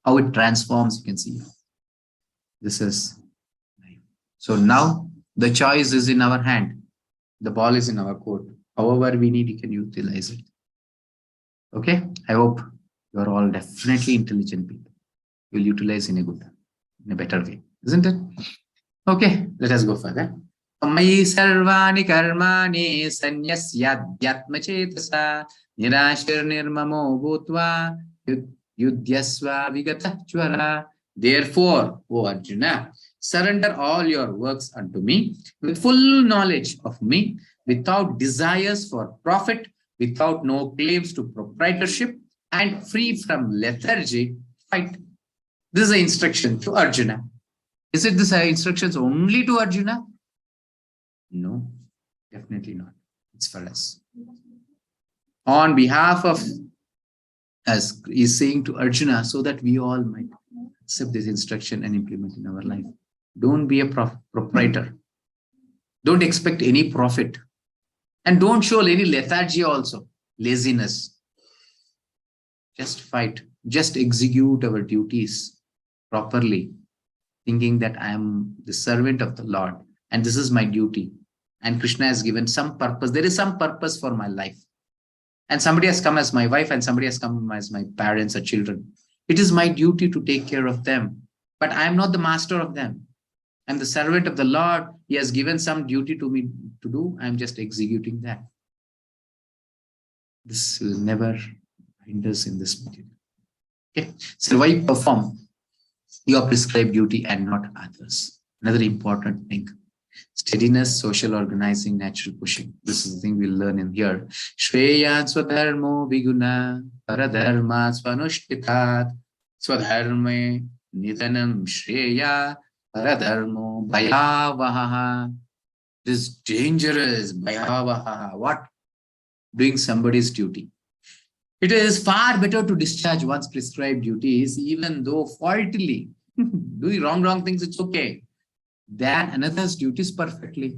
How it transforms, you can see. This is life. So now the choice is in our hand. The ball is in our court. However we need, you can utilize it. Okay? I hope you are all definitely intelligent people. You will utilize in a better way, isn't it? Okay, let us go further. Mayi sarvani karmani sanyasyadhyatma chetasa nirashir nirmamo bhutva yudhyasva vigata chvara. Therefore, O Arjuna, surrender all your works unto me with full knowledge of me, without desires for profit, without no claims to proprietorship, and free from lethargy. Fight. This is an instruction to Arjuna. Is it this instructions only to Arjuna? No, definitely not. It's for us. On behalf of us, he's saying to Arjuna, so that we all might accept this instruction and implement in our life. Don't be a proprietor. Don't expect any profit. And don't show any lethargy also, laziness. Just fight. Just execute our duties properly, thinking that I am the servant of the Lord and this is my duty. And Krishna has given some purpose. There is some purpose for my life. And somebody has come as my wife and somebody has come as my parents or children. It is my duty to take care of them. But I am not the master of them. I'm the servant of the Lord. He has given some duty to me to do. I'm just executing that. This will never hinder us in this material. Okay. So why perform your prescribed duty and not others? Another important thing. Steadiness, social organizing, natural pushing. This is the thing we'll learn in here. Shreya swadharmo viguna paradharma swanushtitat swadharme nidanam shreya paradharmo bhayavaha. This is dangerous. Bhayavaha. What? Doing somebody's duty. It is far better to discharge one's prescribed duties, even though faultily. Doing wrong things, it's okay. Than another's duties perfectly.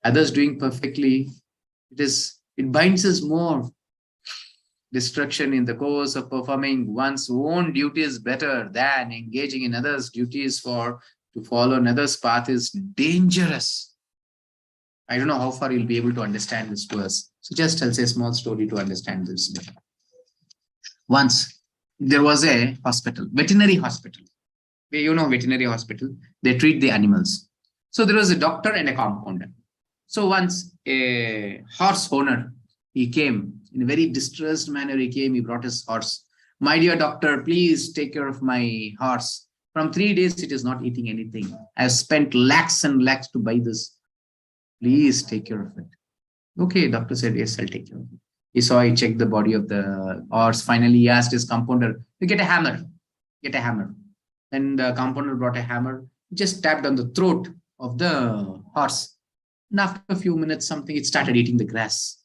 Others doing perfectly, it binds us more. Destruction in the course of performing one's own duty is better than engaging in others' duties to follow another's path is dangerous. I don't know how far you'll be able to understand this verse. So just I'll say a small story to understand this better. Once there was a hospital, veterinary hospital. You know, veterinary hospital, they treat the animals. So there was a doctor and a compounder. So once a horse owner, he came in a very distressed manner. He brought his horse. My dear doctor, please take care of my horse. From 3 days, it is not eating anything. I've spent lakhs and lakhs to buy this. Please take care of it. Okay, doctor said, yes, I'll take care of it. He checked the body of the horse. Finally, he asked his compounder, get a hammer. And the compounder brought a hammer, just tapped on the throat of the horse. And after a few minutes, it started eating the grass.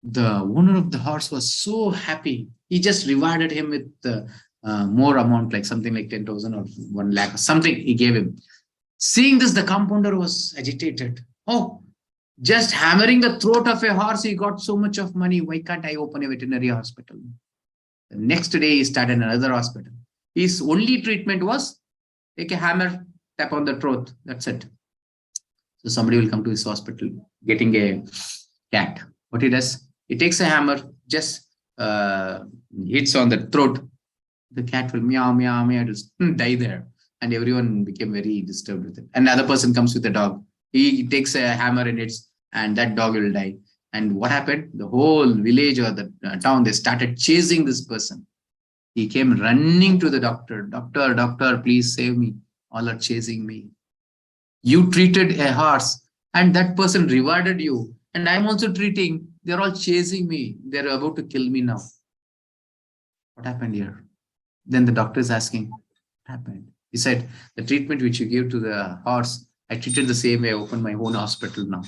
The owner of the horse was so happy. He just rewarded him with more amount, like something like 10,000 or 1 lakh, something he gave him. Seeing this, the compounder was agitated. Oh, just hammering the throat of a horse, he got so much of money. Why can't I open a veterinary hospital? The next day, he started another hospital. His only treatment was take a hammer, tap on the throat. That's it. So somebody will come to his hospital getting a cat. What he does, he takes a hammer, just hits on the throat. The cat will meow, meow, meow, just die there. And everyone became very disturbed with it. Another person comes with a dog. He takes a hammer and hits, and that dog will die. And what happened? The whole village or the town, they started chasing this person. He came running to the doctor. Doctor, doctor, please save me. All are chasing me. You treated a horse and that person rewarded you. And I'm also treating. They're all chasing me. They're about to kill me now. What happened here? Then the doctor is asking, what happened? He said, the treatment which you gave to the horse, I treated the same way. I opened my own hospital now.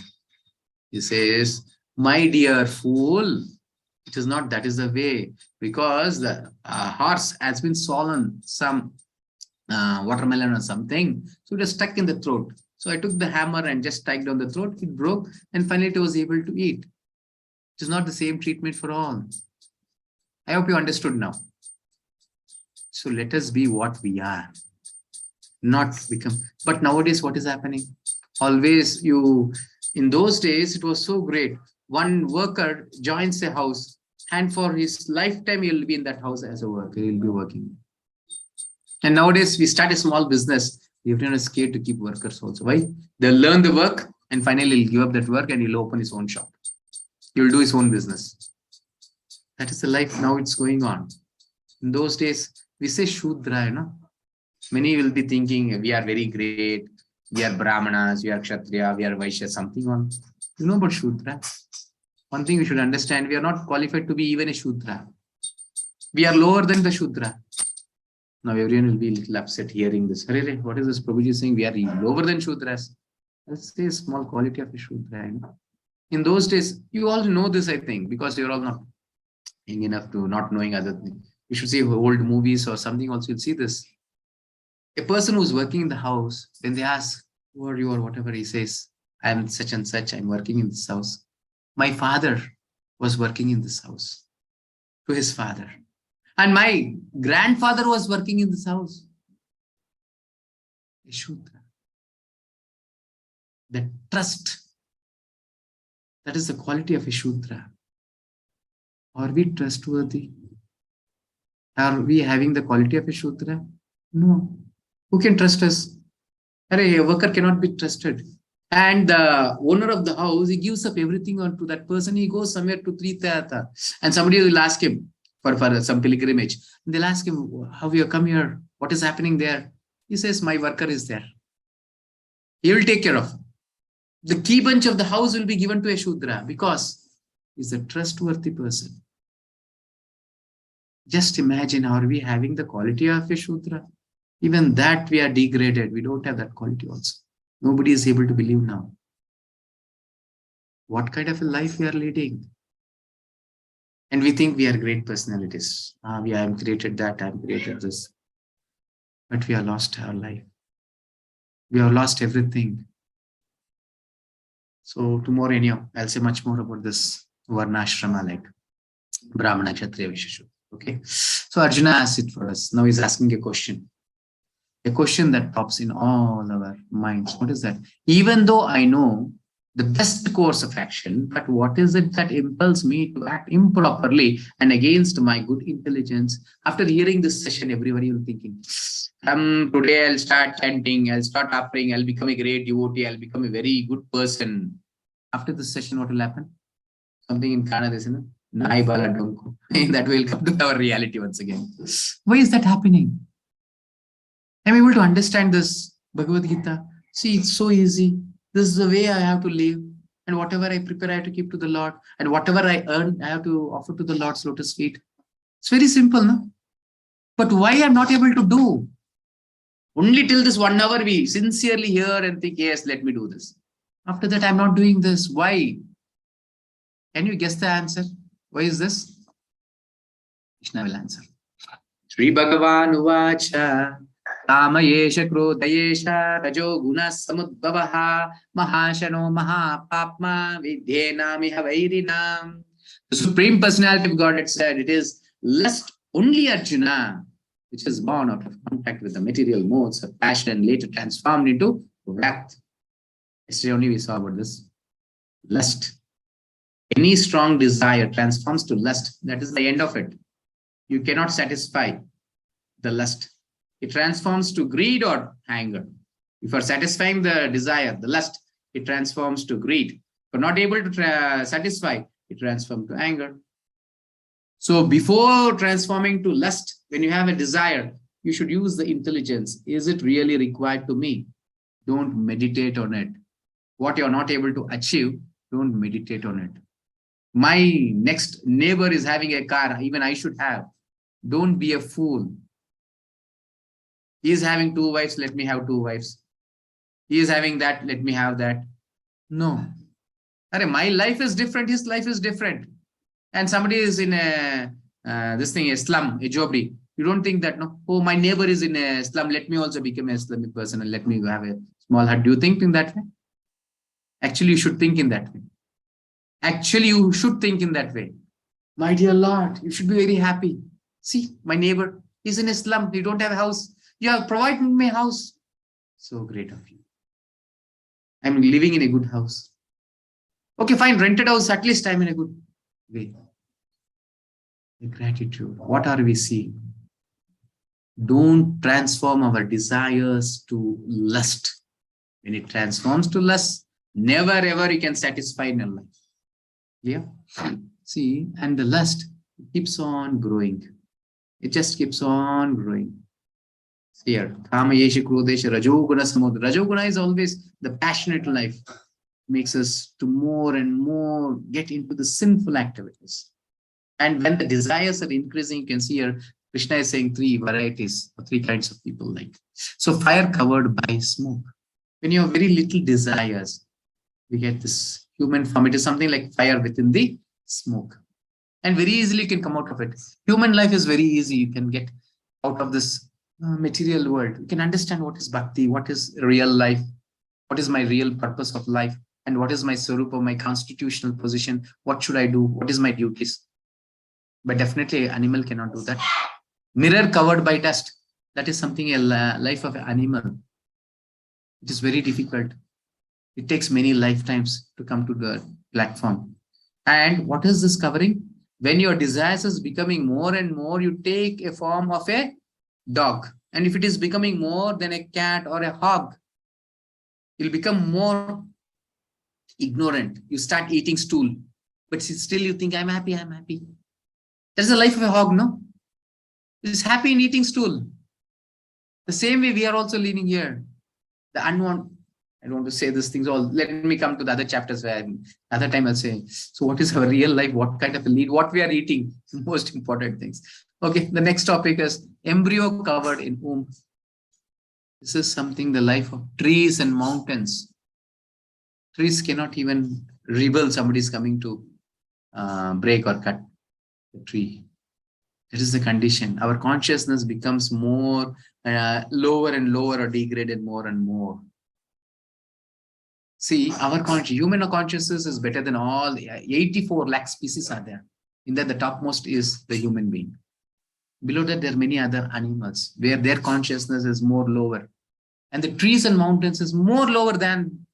He says, my dear fool, it is not that is the way, because the horse has been swollen some watermelon or something. So it was stuck in the throat. So I took the hammer and just struck down the throat. It broke and finally it was able to eat. It is not the same treatment for all. I hope you understood now. So let us be what we are, not become. But nowadays, what is happening? Always in those days, it was so great. One worker joins a house and for his lifetime, he'll be in that house as a worker. He'll be working. And nowadays, we start a small business. Everyone is scared to keep workers also. Why? They'll learn the work and finally he'll give up that work and he'll open his own shop. He'll do his own business. That is the life now it's going on. In those days, we say Shudra, Many will be thinking we are very great. We are Brahmanas, we are Kshatriya, we are Vaishya, something on. You know about Shudra? One thing we should understand, we are not qualified to be even a Shudra. We are lower than the Shudra. Now everyone will be a little upset hearing this. What is this Prabhuji saying? We are lower than Shudras. Let's say a small quality of a Shudra. In those days, you all know this, I think, because you're all not young enough to not knowing other things. You should see old movies or something also, you'll see this. A person who's working in the house, when they ask, who are you or whatever, he says, I'm such and such, I'm working in this house. My father was working in this house to his father. And my grandfather was working in this house. A Shudra. The trust. That is the quality of a Shudra. Are we trustworthy? Are we having the quality of a Shudra? No. Who can trust us? A worker cannot be trusted. And the owner of the house, he gives up everything onto that person. He goes somewhere to Tirtha and somebody will ask him for some pilgrimage. And they'll ask him, how you come here? What is happening there? He says, my worker is there. He will take care of him. The key bunch of the house will be given to a Shudra because he's a trustworthy person. Just imagine, are we having the quality of a Shudra? Even that we are degraded. We don't have that quality also. Nobody is able to believe now. What kind of a life we are leading? And we think we are great personalities. We have created that, I have created this. But we have lost our life. We have lost everything. So tomorrow anyhow, I'll say much more about this Varnashrama like Brahmana, Kshatriya, Vaishya. Okay. So Arjuna asks it for us. Now he's asking a question. A question that pops in all our minds. What is that? Even though I know the best course of action, but what is it that impels me to act improperly and against my good intelligence? After hearing this session, everybody will be thinking, today I'll start chanting, I'll start offering, I'll become a great devotee, I'll become a very good person. After this session, what will happen? Something in Kannada is, Nai Bala Donku. That will come to our reality once again. Why is that happening? I'm able to understand this Bhagavad Gita. See, it's so easy. This is the way I have to live. And whatever I prepare, I have to keep to the Lord. And whatever I earn, I have to offer to the Lord's lotus feet. It's very simple, no? But why I'm not able to do? Only till this 1 hour we sincerely hear and think, yes, let me do this. After that, I'm not doing this. Why? Can you guess the answer? Why is this? Krishna will answer. Sri Bhagavan Uvacha Kamayesha Krodayesha Rajo Guna Samudbhavaha Mahashano Mahapapma Vidyenamiha Vairinam. The Supreme Personality of Godhead said it is lust only, Arjuna, which is born out of contact with the material modes of passion and later transformed into wrath. Yesterday only we saw about this. Lust. Any strong desire transforms to lust. That is the end of it. You cannot satisfy the lust. It transforms to greed or anger. If you are satisfying the desire, the lust, it transforms to greed. If you are not able to satisfy, it transforms to anger. So before transforming to lust, when you have a desire, you should use the intelligence. Is it really required to me? Don't meditate on it. What you're not able to achieve, don't meditate on it. My next neighbor is having a car, even I should have. Don't be a fool. He is having 2 wives, let me have 2 wives. He is having that, let me have that. No. My life is different, his life is different. And somebody is in a slum, a jobri. You don't think that, no, oh, my neighbor is in a slum, let me also become a Islamic person and let me have a small hut. Do you think in that way? Actually, you should think in that way. Actually, you should think in that way. My dear Lord, you should be very happy. See, my neighbor is in a slum. He don't have a house. You have provided me a house. So great of you. I'm living in a good house. Okay, fine, rented house. At least I'm in a good way. The gratitude. What are we seeing? Don't transform our desires to lust. When it transforms to lust, never ever you can satisfy in your life. Yeah. See, and the lust keeps on growing. It just keeps on growing. Here, Kama Yesha Krodesha Rajoguna Samudra. Rajoguna is always the passionate life. Makes us to more and more get into the sinful activities. And when the desires are increasing, you can see here, Krishna is saying 3 varieties or 3 kinds of people like. So fire covered by smoke. When you have very little desires, we get this human form. It is something like fire within the smoke. And very easily you can come out of it. Human life is very easy. You can get out of this material world. You can understand what is bhakti, what is real life, what is my real purpose of life, and what is my swarupa, my constitutional position, what should I do, what is my duties. But definitely animal cannot do that. Mirror covered by dust, that is something a life of an animal. It is very difficult. It takes many lifetimes to come to the platform. And what is this covering? When your desires is becoming more and more, you take a form of a dog. And if it is becoming more than a cat or a hog, you'll become more ignorant. You start eating stool, but still you think, I'm happy, I'm happy. That's the life of a hog, no? It's happy in eating stool. The same way we are also living here. The unwanted, I don't want to say these things all. Let me come to the other chapters where another time I'll say, so what is our real life? What kind of a lead? What we are eating? Most important things. Okay, the next topic is embryo covered in womb. This is something, the life of trees and mountains. Trees cannot even rebel. Somebody is coming to break or cut the tree. That is the condition. Our consciousness becomes more lower and lower or degraded more and more. See, our human consciousness is better than all. 84 lakh species are there. In that, the topmost is the human being. Below that, there are many other animals where their consciousness is more lower. And the trees and mountains is more lower than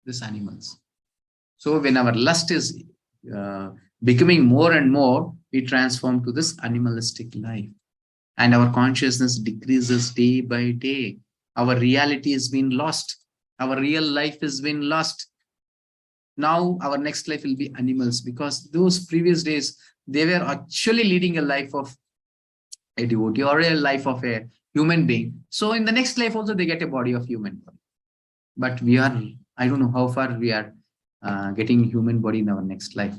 these animals. So when our lust is becoming more and more, we transform to this animalistic life. And our consciousness decreases day by day. Our reality has been lost. Our real life has been lost. Now our next life will be animals, because those previous days, they were actually leading a life of a devotee or a life of a human being. So in the next life also they get a body of human body. But we are, I don't know how far we are getting human body in our next life.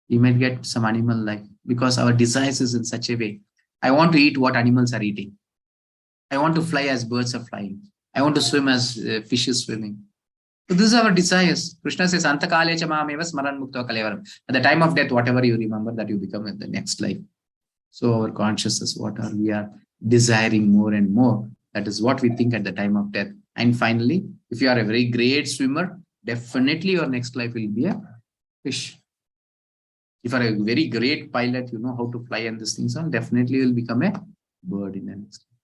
We might get some animal life because our desires is in such a way. I want to eat what animals are eating. I want to fly as birds are flying. I want to swim as fish is swimming. So these are our desires. Krishna says, Antakale cha mameva smaran mukta kalevaram. At the time of death, whatever you remember, that you become in the next life. So our consciousness, what are we are desiring more and more. That is what we think at the time of death. And finally, if you are a very great swimmer, definitely your next life will be a fish. If you are a very great pilot, you know how to fly and these things on, definitely you will become a bird in the next life.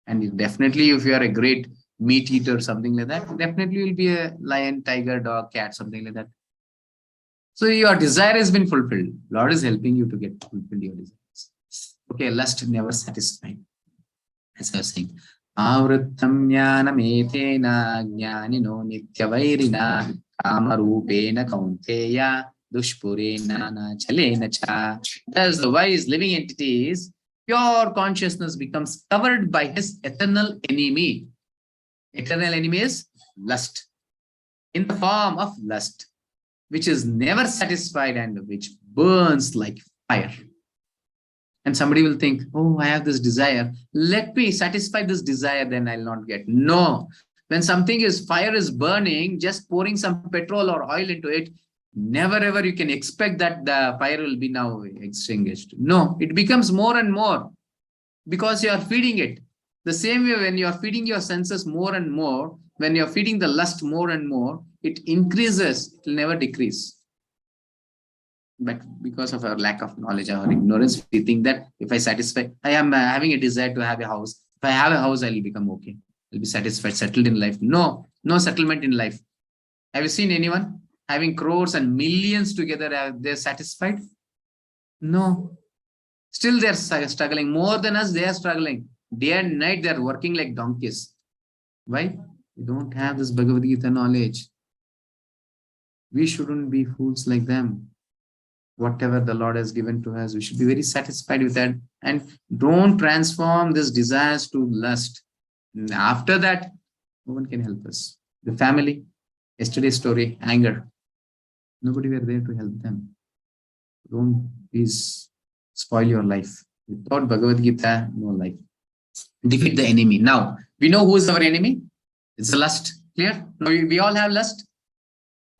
And definitely if you are a great meat eater, something like that, definitely you will be a lion, tiger, dog, cat, something like that. So your desire has been fulfilled. Lord is helping you to get fulfilled your desires. Okay, lust never satisfied. As I was saying, Avrittam jnanam etena jnanino nityavairina kamarupena kaunteya dushpure nana chalena cha. As the wise living entities, pure consciousness becomes covered by his eternal enemy. Eternal enemy is lust, in the form of lust, which is never satisfied and which burns like fire. And somebody will think, oh, I have this desire. Let me satisfy this desire, then I'll not get. No. When something is, fire is burning, just pouring some petrol or oil into it, never ever you can expect that the fire will be now extinguished. No, it becomes more and more because you are feeding it. The same way when you are feeding your senses more and more, when you are feeding the lust more and more, it increases, it will never decrease. But because of our lack of knowledge, our ignorance, we think that if I satisfy, I am having a desire to have a house. If I have a house, I will become okay. I'll be satisfied, settled in life. No, no settlement in life. Have you seen anyone having crores and millions together? They're satisfied? No. Still they're struggling. More than us, they are struggling. Day and night, they're working like donkeys. Why? We don't have this Bhagavad Gita knowledge. We shouldn't be fools like them. Whatever the Lord has given to us, we should be very satisfied with that. And don't transform these desires to lust. And after that, no one can help us. The family, yesterday's story, anger. Nobody were there to help them. Don't please spoil your life. Without Bhagavad Gita, no life. Defeat the enemy. Now, we know who is our enemy. It's the lust. Clear? Now, we all have lust.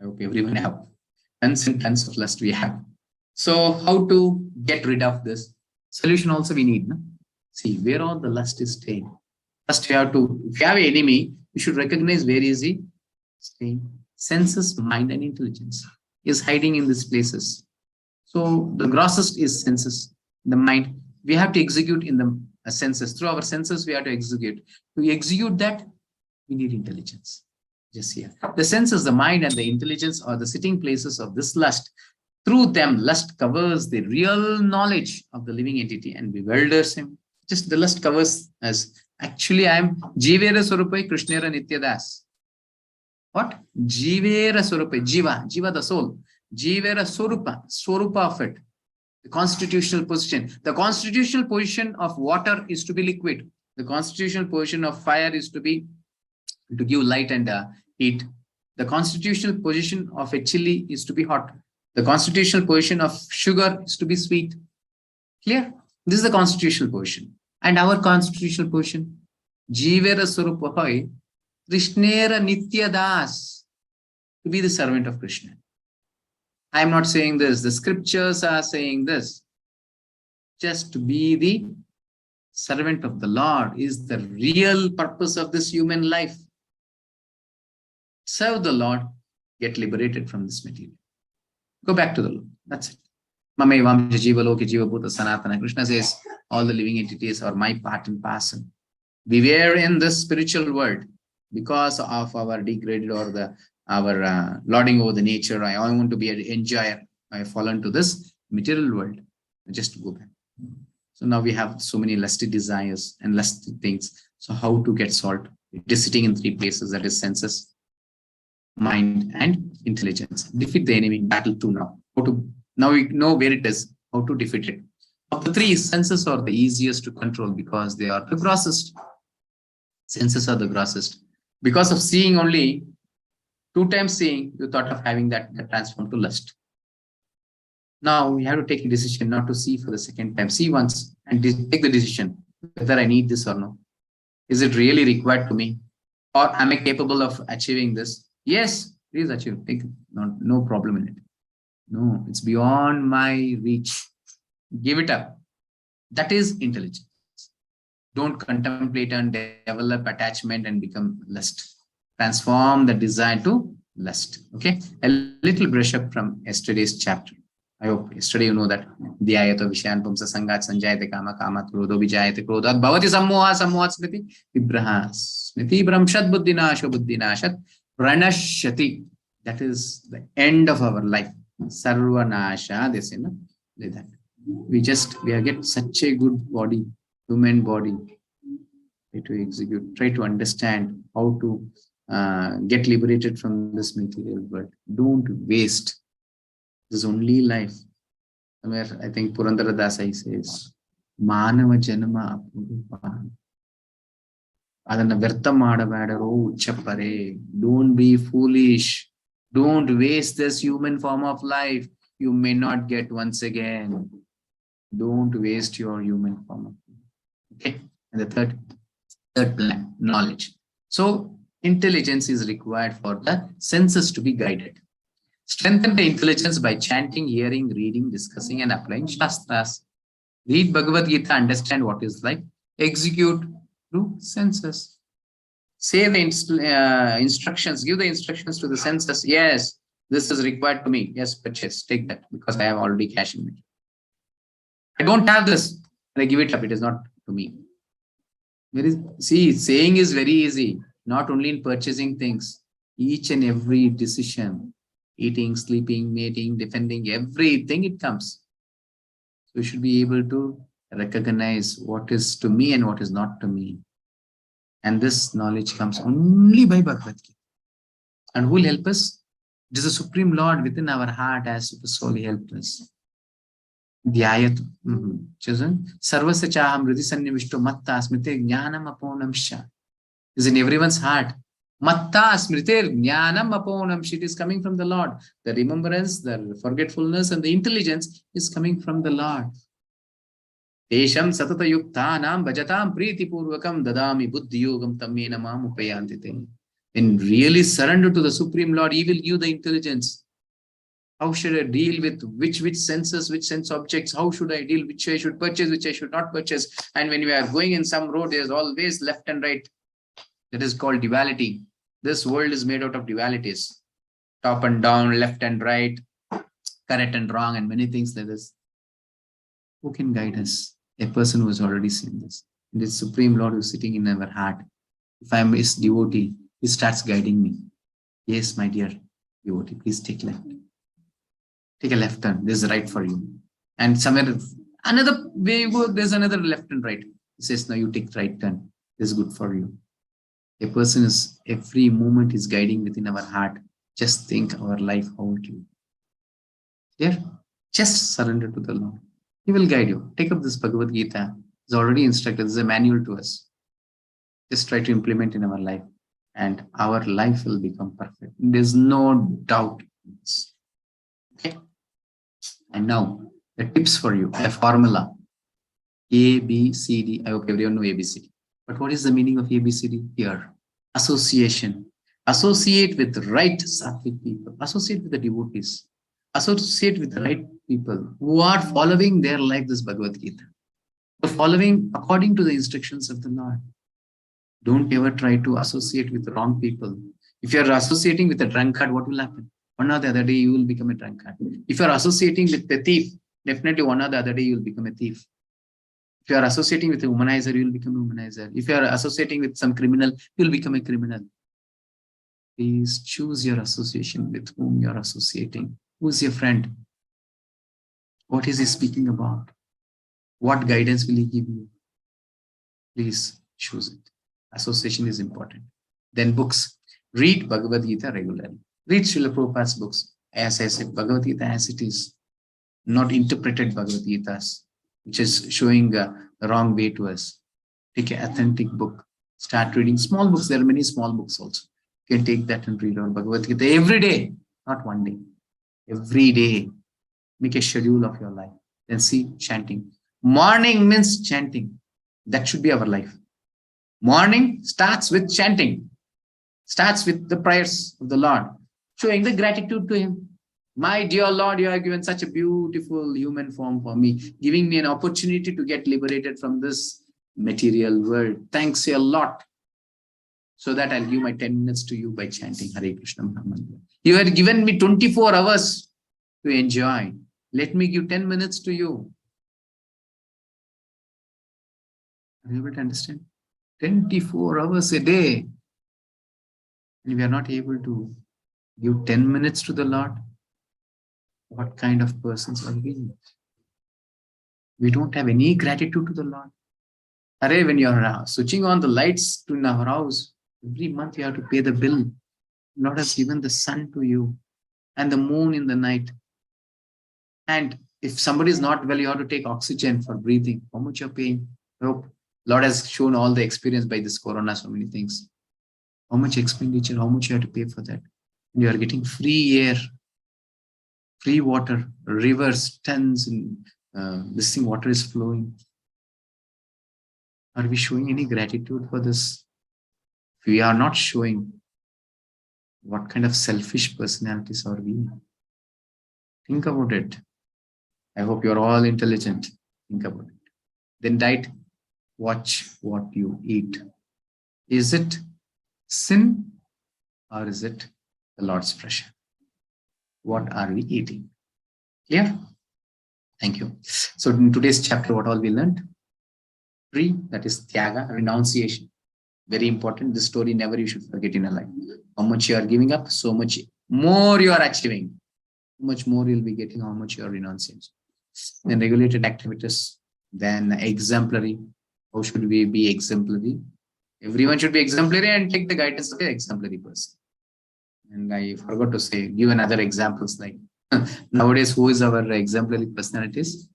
I hope everyone have. Tons and tons of lust we have. So how to get rid of this? Solution also we need. No? See, where all the lust is staying. First, you have to, if you have an enemy, you should recognize where is he staying. Senses, mind, and intelligence is hiding in these places. So the grossest is senses, the mind. We have to execute in the senses. Through our senses, we have to execute. To execute that, we need intelligence. Just here. The senses, the mind, and the intelligence are the sitting places of this lust. Through them, lust covers the real knowledge of the living entity and bewilders him. Just the lust covers as, actually I am Jivera Swarupai Krishnera Nityadas. What? Jivera Swarupai, Jiva the soul. Jivera Swarupa of it. The constitutional position. The constitutional position of water is to be liquid. The constitutional position of fire is to give light and heat. The constitutional position of a chili is to be hot. The constitutional position of sugar is to be sweet. Clear? This is the constitutional position. And our constitutional position, Jivera Surupahoi, Krishnera Nityadas, to be the servant of Krishna. I am not saying this. The scriptures are saying this. Just to be the servant of the Lord is the real purpose of this human life. Serve the Lord, get liberated from this material. Go back to the Lord. That's it. Mamevamja Jiva Loki Jiva Bhuta Sanatana. Krishna says, all the living entities are my part and parcel. We were in this spiritual world because of our degraded or our lording over the nature. I want to be an enjoyer. I have fallen to this material world. Just to go back. So now we have so many lusty desires and lusty things. So how to get solved? It is sitting in three places, that is senses, mind, and intelligence. Defeat the enemy. Battle 2 now. Now we know where it is, how to defeat it. Of the three, senses are the easiest to control because they are the grossest. Senses are the grossest. Because of seeing only, 2 times seeing, you thought of having that transformed to lust. Now we have to take a decision not to see for the second time. See once and take the decision whether I need this or no. Is it really required to me? Or am I capable of achieving this? Yes, please achieve. No problem in it. No, it's beyond my reach. Give it up. That is intelligence. Don't contemplate and develop attachment and become lust. Transform the desire to lust. Okay, a little brush up from yesterday's chapter. I hope yesterday you know that Dhyayato Vishayan Pumsa Sangat Sanjayate Kama Kamat Krodho Vijayate Krodhat Bhavati Sammoha Sammohat Smriti Vibraha Smriti Bramshat Buddhinasho Buddhinashat Pranashyati. That is the end of our life. Sarvanasha, they say, no? Like that. We get such a good body, human body. Try to execute, try to understand how to get liberated from this material world. Don't waste. This is only life. Somewhere, I think Purandara Dasai says, Manava Janama Apurupa. Adana Verta Madavadaro Chapare. Don't be foolish. Don't waste this human form of life. You may not get once again. Don't waste your human form of life. Okay. And the third plan, knowledge. So intelligence is required for the senses to be guided. Strengthen the intelligence by chanting, hearing, reading, discussing, and applying Shastras. Read Bhagavad Gita, understand what is life. Execute through senses. Say the instructions, give the instructions to the senses. Yes, this is required to me. Yes, purchase, take that because I have already cash in it. I don't have this. I give it up. It is not to me. See, saying is very easy, not only in purchasing things, each and every decision, eating, sleeping, mating, defending, everything it comes. So we should be able to recognize what is to me and what is not to me. And this knowledge comes only by Bhagavad Gita. And who will help us? It is the Supreme Lord within our heart as Super Soul helped us. Dhyayatu. Sarvasya chaham hridi sannivishto matta smrite jnanam aponamsha. Is in everyone's heart. Matta smrite jnanam aponamsha. It is coming from the Lord. The remembrance, the forgetfulness, and the intelligence is coming from the Lord. Tesham satata yuktanam bhajatam priti purvakam dadami buddhi yogam tammena mam upayantite. When really surrender to the Supreme Lord, He will give the intelligence. How should I deal with which senses, which sense objects? How should I deal? Which I should purchase, which I should not purchase? And when we are going in some road, there is always left and right. That is called duality. This world is made out of dualities. Top and down, left and right, correct and wrong, and many things like this. Who can guide us? A person who has already seen this. And it's Supreme Lord who is sitting in our heart. If I am His devotee, He starts guiding me. Yes, my dear devotee, please take left. Take a left turn. This is right for you. And somewhere, another way you go, there's another left and right. He says, no, you take right turn. This is good for you. A person is, every moment is guiding within our heart. Just think our life, how it will. Here, just surrender to the Lord. He will guide you. Take up this Bhagavad Gita. It's already instructed. It's a manual to us. Just try to implement in our life. And our life will become perfect. There's no doubt in this. Okay? And now, the tips for you, a formula. A, B, C, D. I hope everyone know A, B, C, D. But what is the meaning of A, B, C, D? Here. Association. Associate with the right sattvic people. Associate with the devotees. Associate with the right people who are following their life, this Bhagavad Gita. They're following according to the instructions of the Lord. Don't ever try to associate with the wrong people. If you're associating with a drunkard, what will happen? One or the other day, you will become a drunkard. If you're associating with a thief, definitely one or the other day, you will become a thief. If you are associating with a womanizer, you will become a womanizer. If you are associating with some criminal, you will become a criminal. Please choose your association with whom you are associating. Who is your friend? What is he speaking about? What guidance will he give you? Please choose it. Association is important. Then books. Read Bhagavad Gita regularly. Read Srila Prabhupada's books. As I said, Bhagavad Gita as it is. Not interpreted Bhagavad Gitas, which is showing the wrong way to us. Take an authentic book. Start reading small books. There are many small books also. You can take that and read on Bhagavad Gita every day. Not one day. Every day. Make a schedule of your life. Then see chanting. Morning means chanting. That should be our life. Morning starts with chanting. Starts with the prayers of the Lord. Showing the gratitude to Him. My dear Lord, you have given such a beautiful human form for me, giving me an opportunity to get liberated from this material world. Thanks a lot. So that I'll give my 10 minutes to you by chanting Hare Krishna Mahamantra. You have given me 24 hours to enjoy. Let me give 10 minutes to you. Are you able to understand? 24 hours a day. And we are not able to give 10 minutes to the Lord. What kind of persons are we? We don't have any gratitude to the Lord. Array, when you're switching on the lights in our house, every month you have to pay the bill. Lord has given the sun to you and the moon in the night. And if somebody is not well, you have to take oxygen for breathing. How much you're paying? Hope Lord has shown all the experience by this corona, so many things. How much expenditure, how much you have to pay for that? You are getting free air, free water, rivers, tons, and this thing, water is flowing. Are we showing any gratitude for this? If we are not showing, what kind of selfish personalities are we? Think about it. I hope you're all intelligent. Think about it. Then diet, watch what you eat. Is it sin or is it the Lord's pressure? What are we eating? Clear? Thank you. So in today's chapter, what all we learned? 3, that is tyaga, renunciation. Very important. This story never you should forget in a life. How much you are giving up, so much more you are achieving. How much more you'll be getting, how much you are renouncing. Then regulated activities. Then exemplary. How should we be exemplary? Everyone should be exemplary and take the guidance of the exemplary person. And I forgot to say, give another examples like nowadays, who is our exemplary personalities?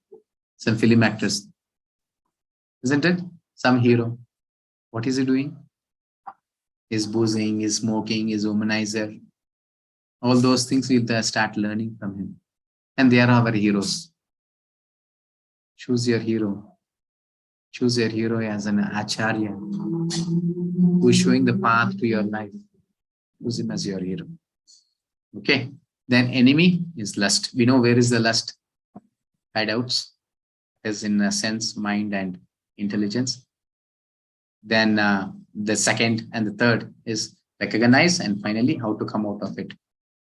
Some film actors. Isn't it? Some hero. What is he doing? Is boozing, is smoking, is womanizer. All those things we'll start learning from him. And they are our heroes. Choose your hero. Choose your hero as an acharya who is showing the path to your life. Choose him as your hero. Okay. Then enemy is lust. We know where is the lust? Hideouts. As in a sense, mind and intelligence. Then the second and the third is recognize, and finally how to come out of it.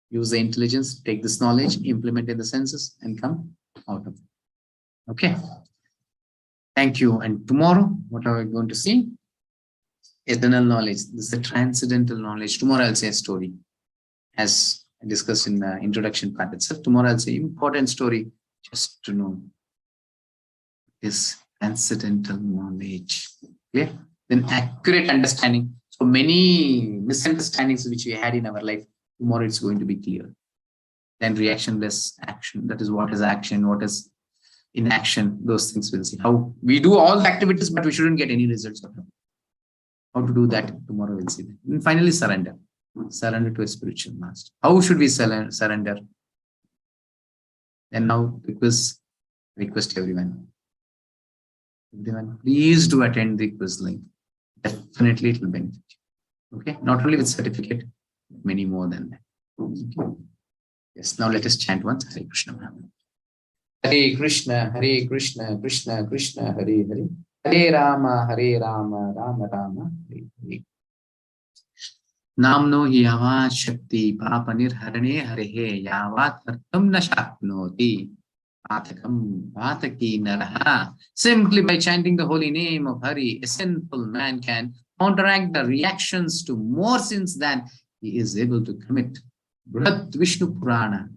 Use the intelligence, take this knowledge, implement in the senses, and come out of it. Okay. Thank you. And tomorrow, what are we going to see? Eternal knowledge. This is the transcendental knowledge. Tomorrow I'll say a story, as I discussed in the introduction part itself. Tomorrow I'll say important story just to know this transcendental knowledge. Clear? Then accurate understanding. So many misunderstandings which we had in our life, tomorrow it's going to be clear. Then reactionless action. That is what is action, what is inaction. Those things we'll see. How we do all the activities, but we shouldn't get any results of them. How to do that, tomorrow we'll see that. And finally, surrender. Surrender to a spiritual master. How should we surrender? And now request everyone. Everyone, please do attend the quiz link. Definitely it will benefit you. Okay, not only with certificate, many more than that. Okay. Yes, now let us chant once. Hare Krishna. Hare Krishna, Hare Krishna, Krishna Krishna, Hare Hare. Hare Rama, Rama Rama, Hare Hare. Namno hi avat shakti papanir harane harehe yavat artam na shaknoti. Pataki naraha. Simply by chanting the holy name of Hari, a sinful man can counteract the reactions to more sins than he is able to commit. Brihad Vishnu Purana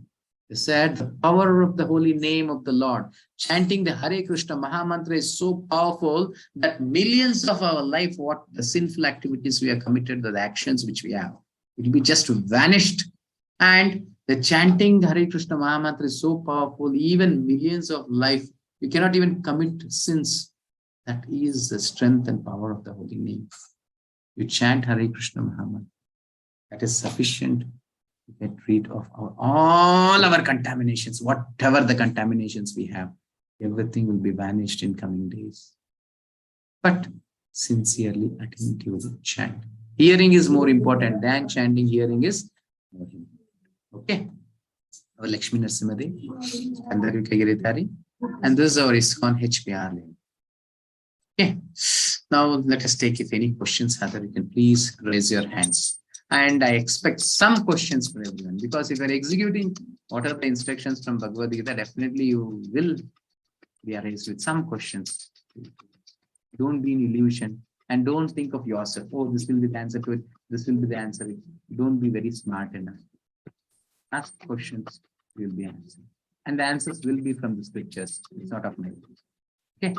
said the power of the holy name of the Lord. Chanting the Hare Krishna Mahamantra is so powerful that millions of our life, what the sinful activities we have committed, the actions which we have, it will be just vanished. And the chanting Hare Krishna Mahamantra is so powerful, even millions of life, you cannot even commit sins. That is the strength and power of the holy name. You chant Hare Krishna Mahamantra. That is sufficient to get rid of all our contaminations, whatever the contaminations we have. Everything will be vanished in coming days. But sincerely, attentively chant. Hearing is more important than chanting. Hearing is more important. Okay. Our Lakshmi Narasimhadevi, Andarika Giridhara, and this is our ISKCON HPR lane. Okay. Now let us take if any questions, Heather, you can please raise your hands. And I expect some questions for everyone, because if you're executing what are the instructions from Bhagavad Gita, definitely you will be raised with some questions. Don't be in illusion and don't think of yourself. Oh, this will be the answer to it. This will be the answer. Don't be very smart enough. Ask questions, you will be answering. And the answers will be from the scriptures. It's not of my own. Okay.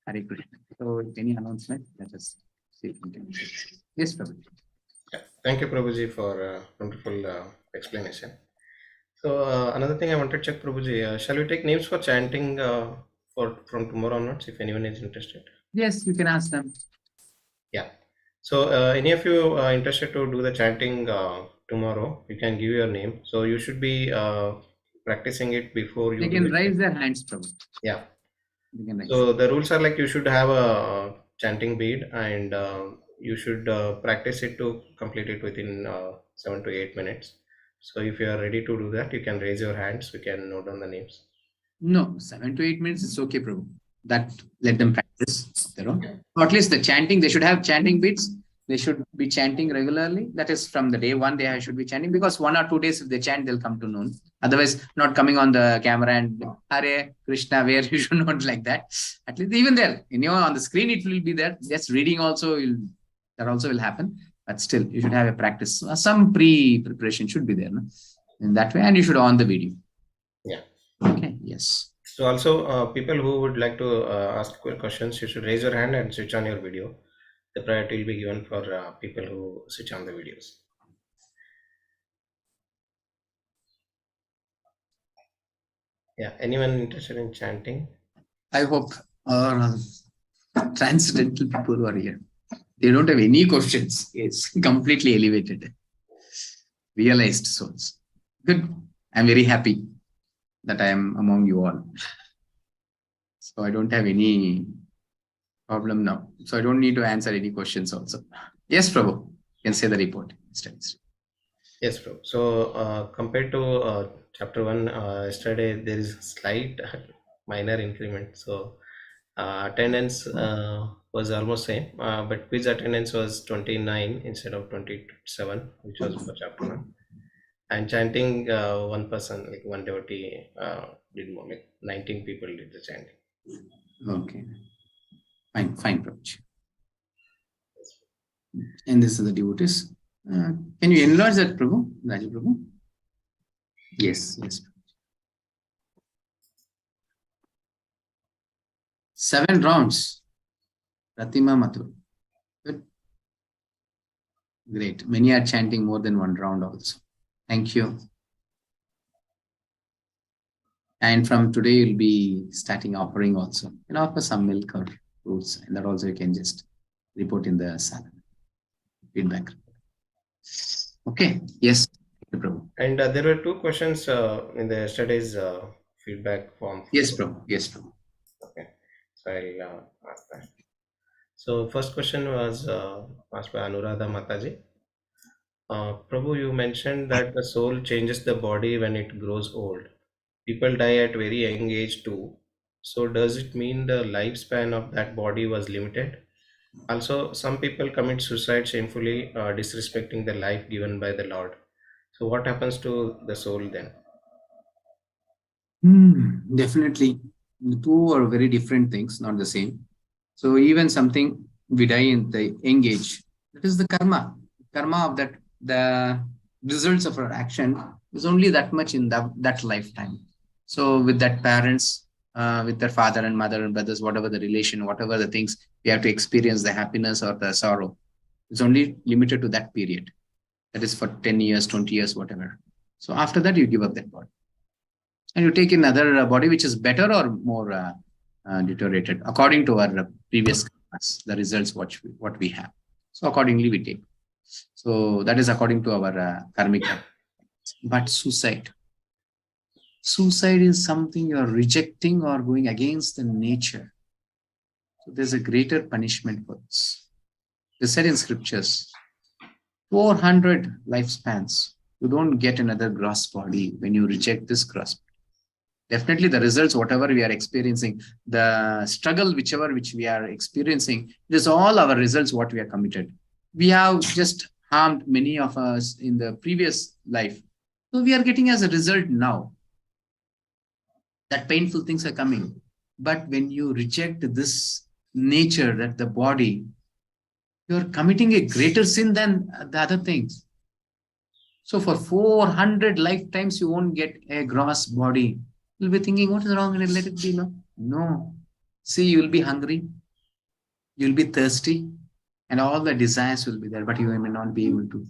Hare Krishna. So, any announcement? Let us see. Yes, Prabhuji. Thank you, Prabhuji, for a wonderful explanation. So another thing I wanted to check, Prabhuji, shall we take names for chanting from tomorrow onwards if anyone is interested? Yes, you can ask them. Yeah. So any of you interested to do the chanting tomorrow, you can give your name. So you should be practicing it before you They do can it. raise their hands, Prabhu. Yeah. They can raise. So the rules are like you should have a chanting bead and you should practice it to complete it within 7 to 8 minutes. So if you are ready to do that, you can raise your hands. We can note down the names. No, 7 to 8 minutes is okay, Prabhu. That let them practice their own. Or at least the chanting, they should have chanting beats. They should be chanting regularly. That is from the day one, they should be chanting, because 1 or 2 days if they chant, they'll come to noon. Otherwise, not coming on the camera and Hare Krishna, where you should not like that. At least even there, on the screen, it will be there. Just reading also that also will happen. But still, you should have a practice. Some pre-preparation should be there, no? In that way, and you should on the video. Yeah. Okay. Yes. So also people who would like to ask questions, you should raise your hand and switch on your video. The priority will be given for people who switch on the videos. Yeah, anyone interested in chanting? I hope transcendental people who are here, they don't have any questions. It's completely elevated, realized souls. Good. I'm very happy that I am among you all. So I don't have any problem now. So I don't need to answer any questions also. Yes, Prabhu, you can say the report. Yes, bro. So compared to chapter 1 yesterday, there is a slight minor increment. So attendance was almost same, but quiz attendance was 29 instead of 27, which was for chapter 1. And chanting, one person, like one devotee, did more, like 19 people did the chanting. Okay. Fine, Prabhu. And this is the devotees. Can you enlarge that, Prabhu? Raji Prabhu? Yes. 7 rounds. Pratima Mathu. Good. Great. Many are chanting more than 1 round also. Thank you. And from today, you'll be starting offering also. You can offer some milk or fruits, and that also you can just report in the salon. Feedback. Okay. Yes. Prabhu. And there were 2 questions in the yesterday's feedback form. Yes, Prabhu. Okay. So I'll ask that. So first question was asked by Anuradha Mataji. Prabhu, you mentioned that the soul changes the body when it grows old. People die at very young age too. So does it mean the lifespan of that body was limited? Also, some people commit suicide shamefully, disrespecting the life given by the Lord. So what happens to the soul then? Definitely. The 2 are very different things, not the same. So even something we die in the young age, that is the karma. Karma of that, the results of our action is only that much in that lifetime. So with that parents, with their father and mother and brothers, whatever the relation, whatever the things, we have to experience the happiness or the sorrow. It's only limited to that period. That is for 10 years, 20 years, whatever. So after that, you give up that body. And you take another body which is better or more deteriorated according to our previous class, the results what we have. So accordingly we take. So that is according to our karmic. But suicide is something you are rejecting or going against the nature. So there's a greater punishment for this. They said in scriptures, 400 lifespans. You don't get another gross body when you reject this gross body. Definitely the results, whatever we are experiencing, the struggle, which we are experiencing, it is all our results, what we are committed. We have just harmed many of us in the previous life. So we are getting as a result now. That painful things are coming. But when you reject this nature, that the body, you're committing a greater sin than the other things. So for 400 lifetimes, you won't get a gross body. You'll be thinking, what is wrong? And let it be. No. See, you'll be hungry. You'll be thirsty. And all the desires will be there, but you may not be able to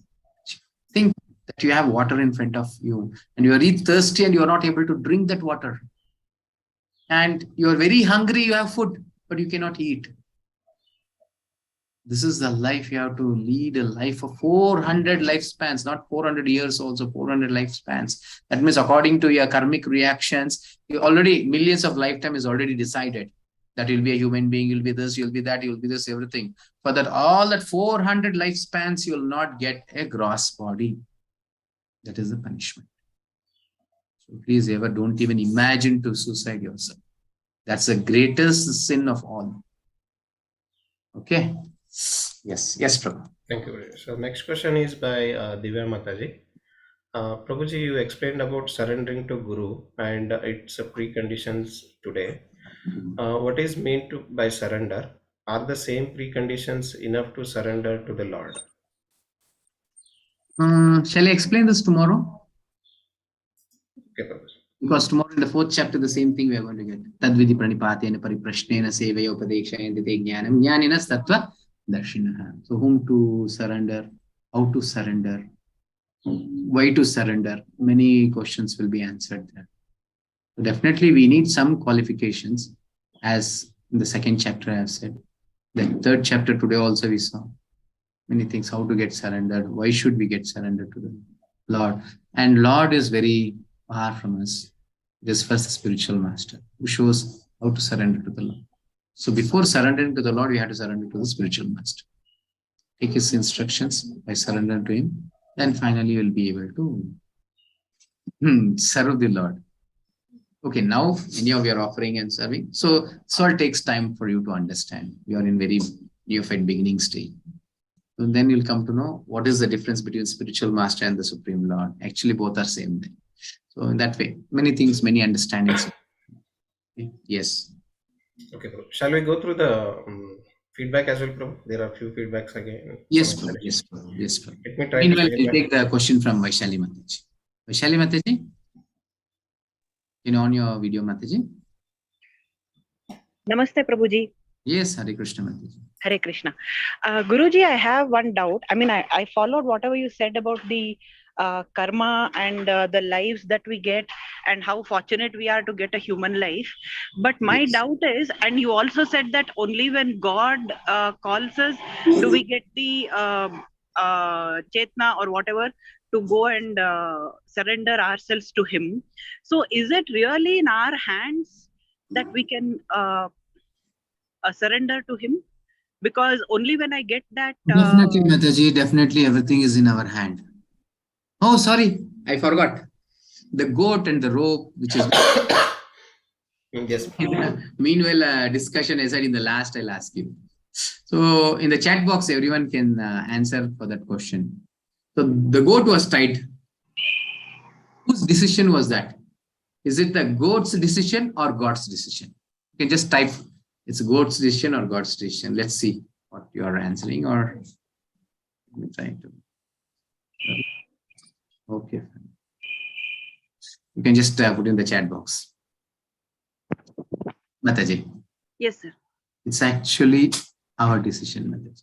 think. that you have water in front of you and you are really thirsty and you are not able to drink that water. And you are very hungry, you have food, but you cannot eat. This is the life you have to lead, a life of 400 lifespans, not 400 years, also 400 lifespans. That means according to your karmic reactions, you already, millions of lifetime is already decided that you'll be a human being, you'll be this, you'll be that, you'll be this, everything. For that, all that 400 lifespans, you'll not get a gross body. That is the punishment. So please ever don't even imagine to suicide yourself. That's the greatest sin of all. Okay. Yes, Prabhu. Thank you. So next question is by Divya Mataji. Prabhuji, you explained about surrendering to Guru and its preconditions today. What is meant by surrender? Are the same preconditions enough to surrender to the Lord? Shall I explain this tomorrow? Okay, Prabhuji. Because tomorrow in the 4th chapter, the same thing we are going to get. Tadvidi pranipatena pariprashnena sevaya upadekshayante te jnanam jnanina sattva darshinaha. So whom to surrender, how to surrender, why to surrender, many questions will be answered there. So definitely we need some qualifications, as in the 2nd chapter I have said. The 3rd chapter today also we saw many things, how to get surrendered, why should we get surrendered to the Lord. And Lord is very far from us. It is first the spiritual master who shows how to surrender to the Lord. So before surrendering to the Lord, we have to surrender to the spiritual master. Take his instructions by surrendering to him. Then finally you will be able to serve the Lord. Okay, now any of your offering and serving. So all takes time for you to understand. You are in very neophyte beginning stage. And then you'll come to know what is the difference between spiritual master and the Supreme Lord. Actually, both are same thing. So in that way, many things, many understandings. Okay. Yes. Okay, Prabhu. Shall we go through the feedback as well, Prabhu? There are a few feedbacks again. Yes, Prabhu. Yes, Prabhu. Yes, Prabhu. Let me try Meanwhile, to we'll take the question from Vaishali Mataji. Vaishali Mataji, on your video, Mataji. Namaste, Prabhuji. Yes, Hare Krishna Mataji. Hare Krishna. Guruji, I have one doubt. I mean, I followed whatever you said about the karma and the lives that we get and how fortunate we are to get a human life. But my doubt is, and you also said that only when God calls us do we get the chetna or whatever to go and surrender ourselves to Him. So is it really in our hands that we can surrender to Him? Because only when I get that... Definitely, Mataji, definitely everything is in our hand. Oh, sorry, I forgot. The goat and the rope, which is... Yes. Meanwhile, discussion aside, in the last, I'll ask you. So in the chat box, everyone can answer for that question. So the goat was tied. Whose decision was that? Is it the goat's decision or God's decision? You can just type, it's goat's decision or God's decision. Let's see what you are answering, or let me try to. Okay. You can just put in the chat box. Mataji. Yes, sir. It's actually our decision, Mataji.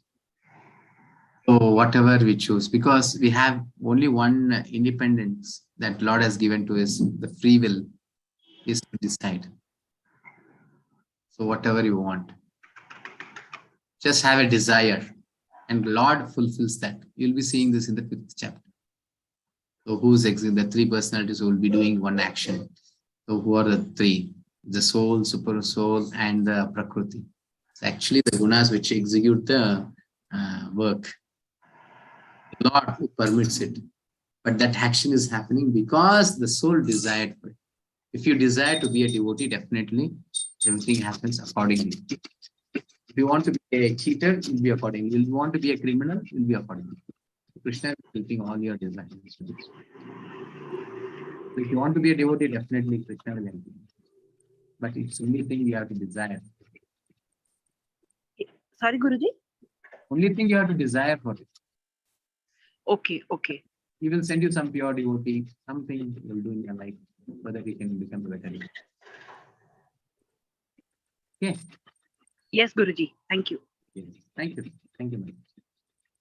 So whatever we choose, because we have only one independence that Lord has given to us, the free will is to decide. So whatever you want, just have a desire and Lord fulfills that. You'll be seeing this in the 5th chapter. So who's exiting? The 3 personalities who will be doing one action. So who are the 3? The soul, super soul, and the prakriti. It's actually the gunas which execute the work. The Lord who permits it. But that action is happening because the soul desired for it. If you desire to be a devotee, definitely everything happens accordingly. If you want to be a cheater, it will be accordingly. If you want to be a criminal, it will be accordingly. Krishna is fulfilling all your desires. So if you want to be a devotee, definitely Krishna will help you. But it's the only thing you have to desire. Sorry, Guruji? Only thing you have to desire for it. Okay. He will send you some pure devotee, something you will do in your life, so that you can become better. Okay. Yes, Guruji. Thank you. Yes. Thank you. Thank you, Mike.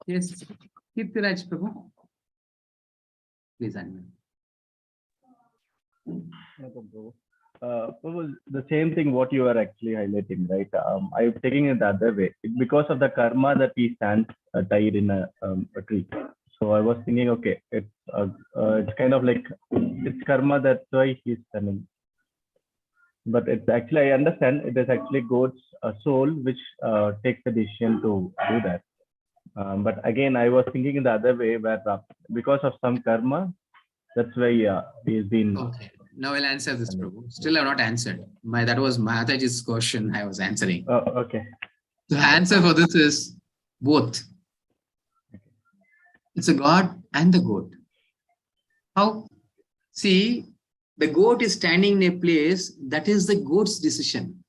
Yes. Kirtiraj Prabhu. Please unmute. The same thing what you are actually highlighting, right? I'm taking it the other way. Because of the karma that he stands tied in a tree. So I was thinking, okay, it's kind of like it's karma, that's why he's standing. But it's actually, I understand it is actually God's soul which takes the decision to do that. But again, I was thinking in the other way where because of some karma, that's why he's been. Okay. Now I'll answer this, Prabhu. Still, I've not answered. That was Mataji's question I was answering. Oh, okay. The answer for this is both. It's a God and the goat. How? See, the goat is standing in a place that is the goat's decision.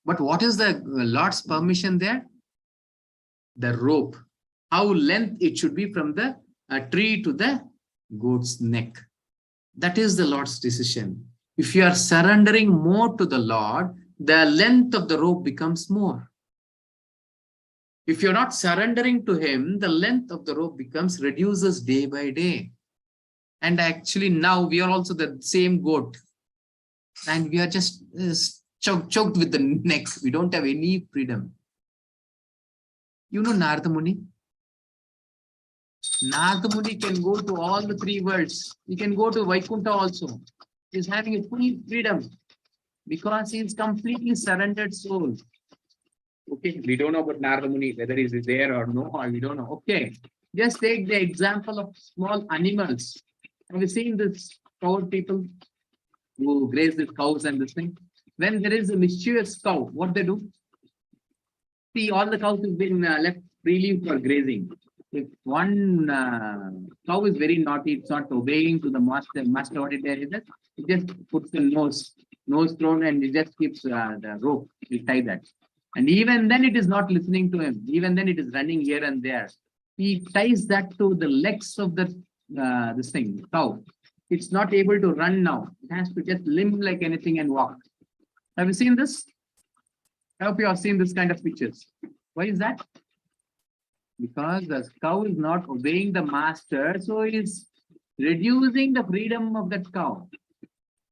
But what is the Lord's permission there? The rope. How length it should be from the tree to the goat's neck. That is the Lord's decision. If you are surrendering more to the Lord, the length of the rope becomes more. If you're not surrendering to Him, the length of the rope reduces day by day. And actually now we are also the same goat. And we are just choked with the neck. We don't have any freedom. You know Narada Muni? Narada Muni can go to all the three worlds. He can go to Vaikuntha also. He's having a full freedom because he is completely surrendered soul. Okay, we don't know about Narada Muni, whether he is there or no, or we don't know. Okay, just take the example of small animals. Have you seen this cow people who graze the cows and this thing? When there is a mischievous cow, what they do? See, all the cows have been left freely for grazing. If one cow is very naughty, it's not obeying to the master what it is, it just puts the nose thrown and it just keeps the rope, we tie that. And even then it is not listening to him. Even then it is running here and there. He ties that to the legs of the cow. It's not able to run now. It has to just limp like anything and walk. Have you seen this? I hope you have seen this kind of pictures. Why is that? Because the cow is not obeying the master, so it is reducing the freedom of that cow.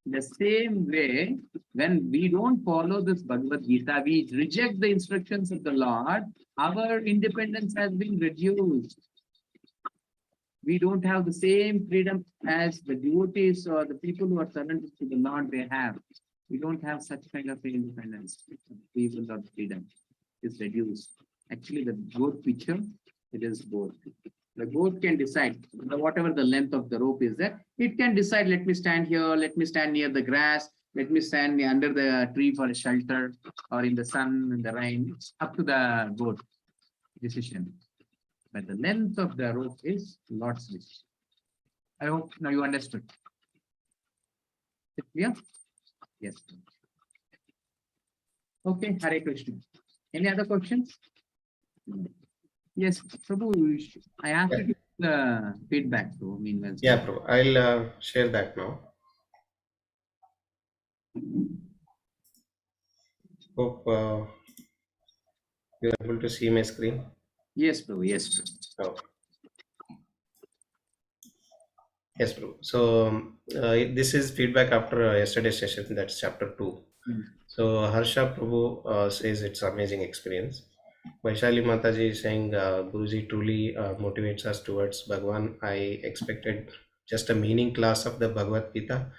In the same way, when we don't follow this Bhagavad Gita, we reject the instructions of the Lord, our independence has been reduced. We don't have the same freedom as the devotees or the people who are surrendered to the Lord they have. We don't have such kind of independence. People of freedom is reduced. Actually, the goat picture, it is both. The goat can decide, whatever the length of the rope is there, it can decide, let me stand here, let me stand near the grass, let me stand under the tree for a shelter, or in the sun, in the rain. It's up to the goat decision. But the length of the rope is Lord's decision. I hope now you understood. Is it clear? Yes. Okay, Hare Krishna. Any other questions? Yes, Prabhu, I asked you the feedback. So, meanwhile. Yeah, Prabhu. I'll share that now. Hope you're able to see my screen. Yes, Prabhu. Yes, Prabhu. Okay. Yes, Prabhu. So this is feedback after yesterday's session. That's chapter 2. So Harsha Prabhu says it's amazing experience. Vaishali Mataji is saying Guruji truly motivates us towards Bhagwan. I expected just a meaning class of the Bhagavad Gita,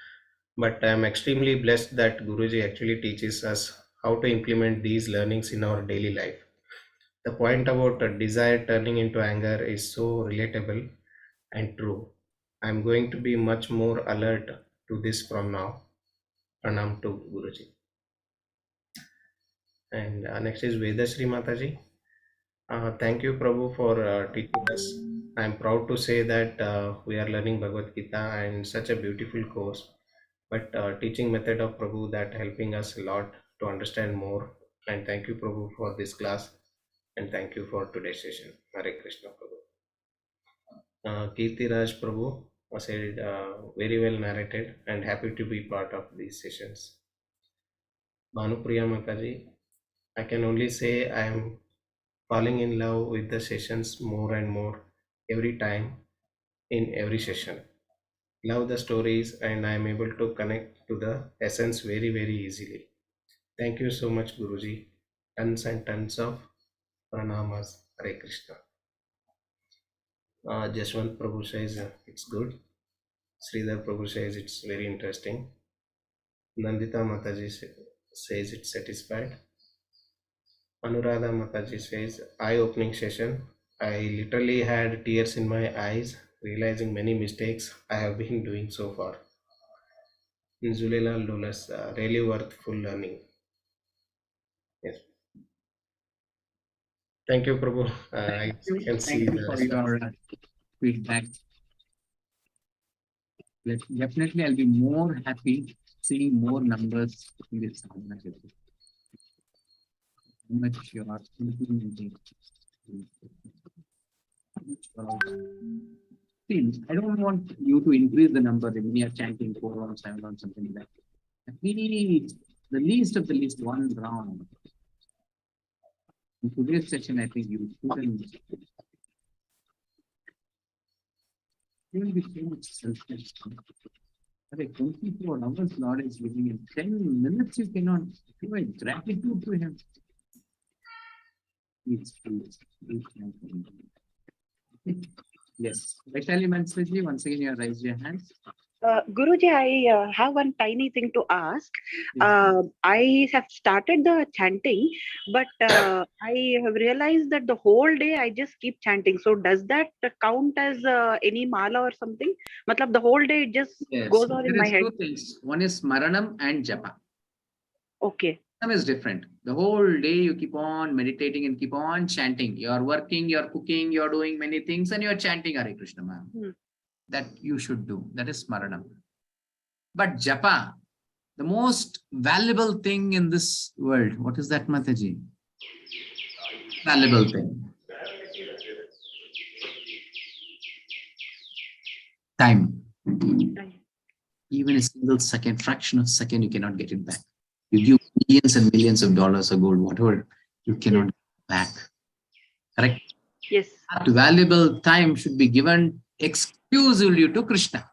but I am extremely blessed that Guruji actually teaches us how to implement these learnings in our daily life. The point about desire turning into anger is so relatable and true. I'm going to be much more alert to this from now. Pranam to Guruji. And next is Vedashri Mataji. Thank you, Prabhu, for teaching us. I'm proud to say that we are learning Bhagavad Gita and such a beautiful course. But teaching method of Prabhu that helping us a lot to understand more. And thank you, Prabhu, for this class. And thank you for today's session. Hare Krishna, Prabhu. Kirti Raj Prabhu said very well narrated and happy to be part of these sessions. Bhanupriya Mataji, I can only say I am falling in love with the sessions more and more every time. in every session. Love the stories, and I am able to connect to the essence very, very easily. Thank you so much, Guruji. Tons and tons of pranamas. Hare Krishna. Jaswant Prabhu says it's good. Sridhar Prabhu says it's very interesting. Nandita Mataji says it's satisfied. Anuradha Mataji says eye-opening session. I literally had tears in my eyes, realizing many mistakes I have been doing so far. Zulilal Dulas, really worth full learning. Yes. Thank you, Prabhu. I can see Thank you the for response. your feedback. Definitely, I'll be more happy seeing more numbers in this organization. How much you are implementing. See, I don't want you to increase the number when we are chanting 4 rounds, 7 rounds, something like that. At least the least of the least one round. In today's session, I think you shouldn't. You will be so much selfish. Okay, 24 hours Lord is living in 10 minutes. You cannot give a gratitude to Him. It's true. Yes. Vaishali Mansaji, once again, you raise your hands. Guruji, I have one tiny thing to ask. I have started the chanting, but I have realized that the whole day I just keep chanting. So does that count as any mala or something? Matlab, the whole day it just goes on in my head. Two things. One is Smaranam and Japa. Okay. Smaranam is different. The whole day you keep on meditating and keep on chanting. You are working, you are cooking, you are doing many things, and you are chanting Hare Krishna, ma'am. That you should do. That is Smaranam. But Japa, the most valuable thing in this world, what is that, Mataji? Valuable thing. Time. Even a single second, fraction of a second, you cannot get it back. You give millions and millions of dollars of gold, whatever, you cannot get it back. Correct? Yes. That valuable time should be given exclusively to Krishna.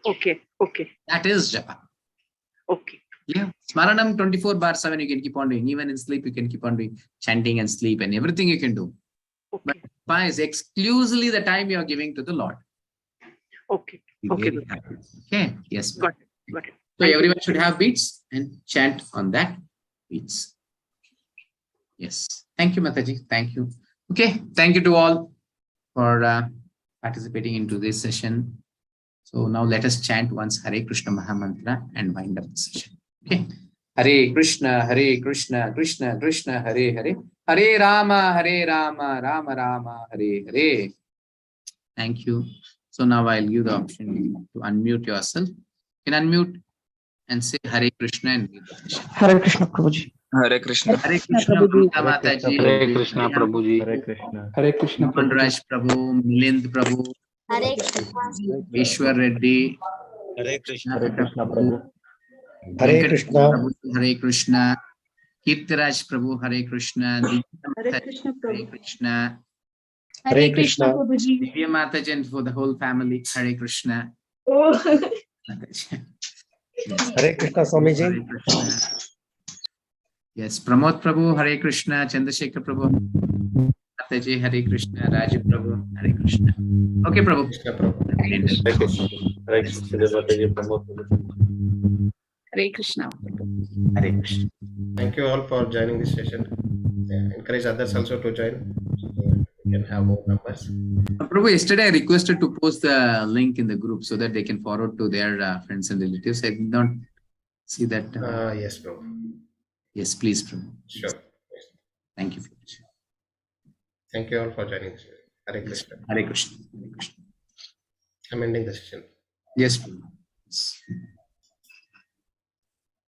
Okay. Okay. That is Japa. Okay. Yeah. Smaranam 24/7 you can keep on doing. Even in sleep, you can keep on doing chanting and sleep and everything you can do. Okay. But Japa is exclusively the time you are giving to the Lord. Okay. Be Okay. very happy. Okay. Yes. Got it. Got it. So everyone should have beats and chant on that beats. Yes. Thank you, Mataji. Thank you. Okay. Thank you to all for participating into this session. So now let us chant once Hare Krishna Mahamantra and wind up the session. Okay. Hare Krishna, Krishna Krishna, Hare Hare. Hare Rama, Rama Rama, Hare Hare. Thank you. So now I'll give the option to unmute yourself. You can unmute and say Hare Krishna and lead the session. Hare Krishna Prabhuji. Hare Krishna. Hare Krishna, Mamta Mataji. Hare Krishna, Prabhuji. Hare Krishna. Hare Krishna Mohan Prabhuji. Raj Prabhu, Milind Prabhu, Hare Krishna. Ishwar Reddy, Hare Krishna. Hare Krishna Prabhu. Hare Krishna. Prabhu, Hare Krishna, Kirtiraj Prabhu, Hare Krishna, Hare Krishna, Hare Krishna, Hare Krishna. Divya Mataji and for the whole family, Hare Krishna. Mataji. Yes. Hare Krishna Swamiji. Hare Krishna. Yes, Pramod Prabhu, Hare Krishna, Chandrasekhar Prabhu, Mataji, Hare Krishna, Raju Prabhu, Hare Krishna. Okay, Prabhu. Krishna Prabhu. Hare Krishna. Hare Krishna. Thank you all for joining this session. Encourage others also to join. So we can have more numbers. Prabhu, yesterday I requested to post the link in the group so that they can forward to their friends and relatives. I did not see that. Yes, Prabhu. Yes, please, Prabhu. Sure. Yes. Thank you. Thank you all for joining this session. Hare Yes. Krishna. Hare Krishna. Hare Krishna. I'm ending the session. Yes, Prabhu. Yes.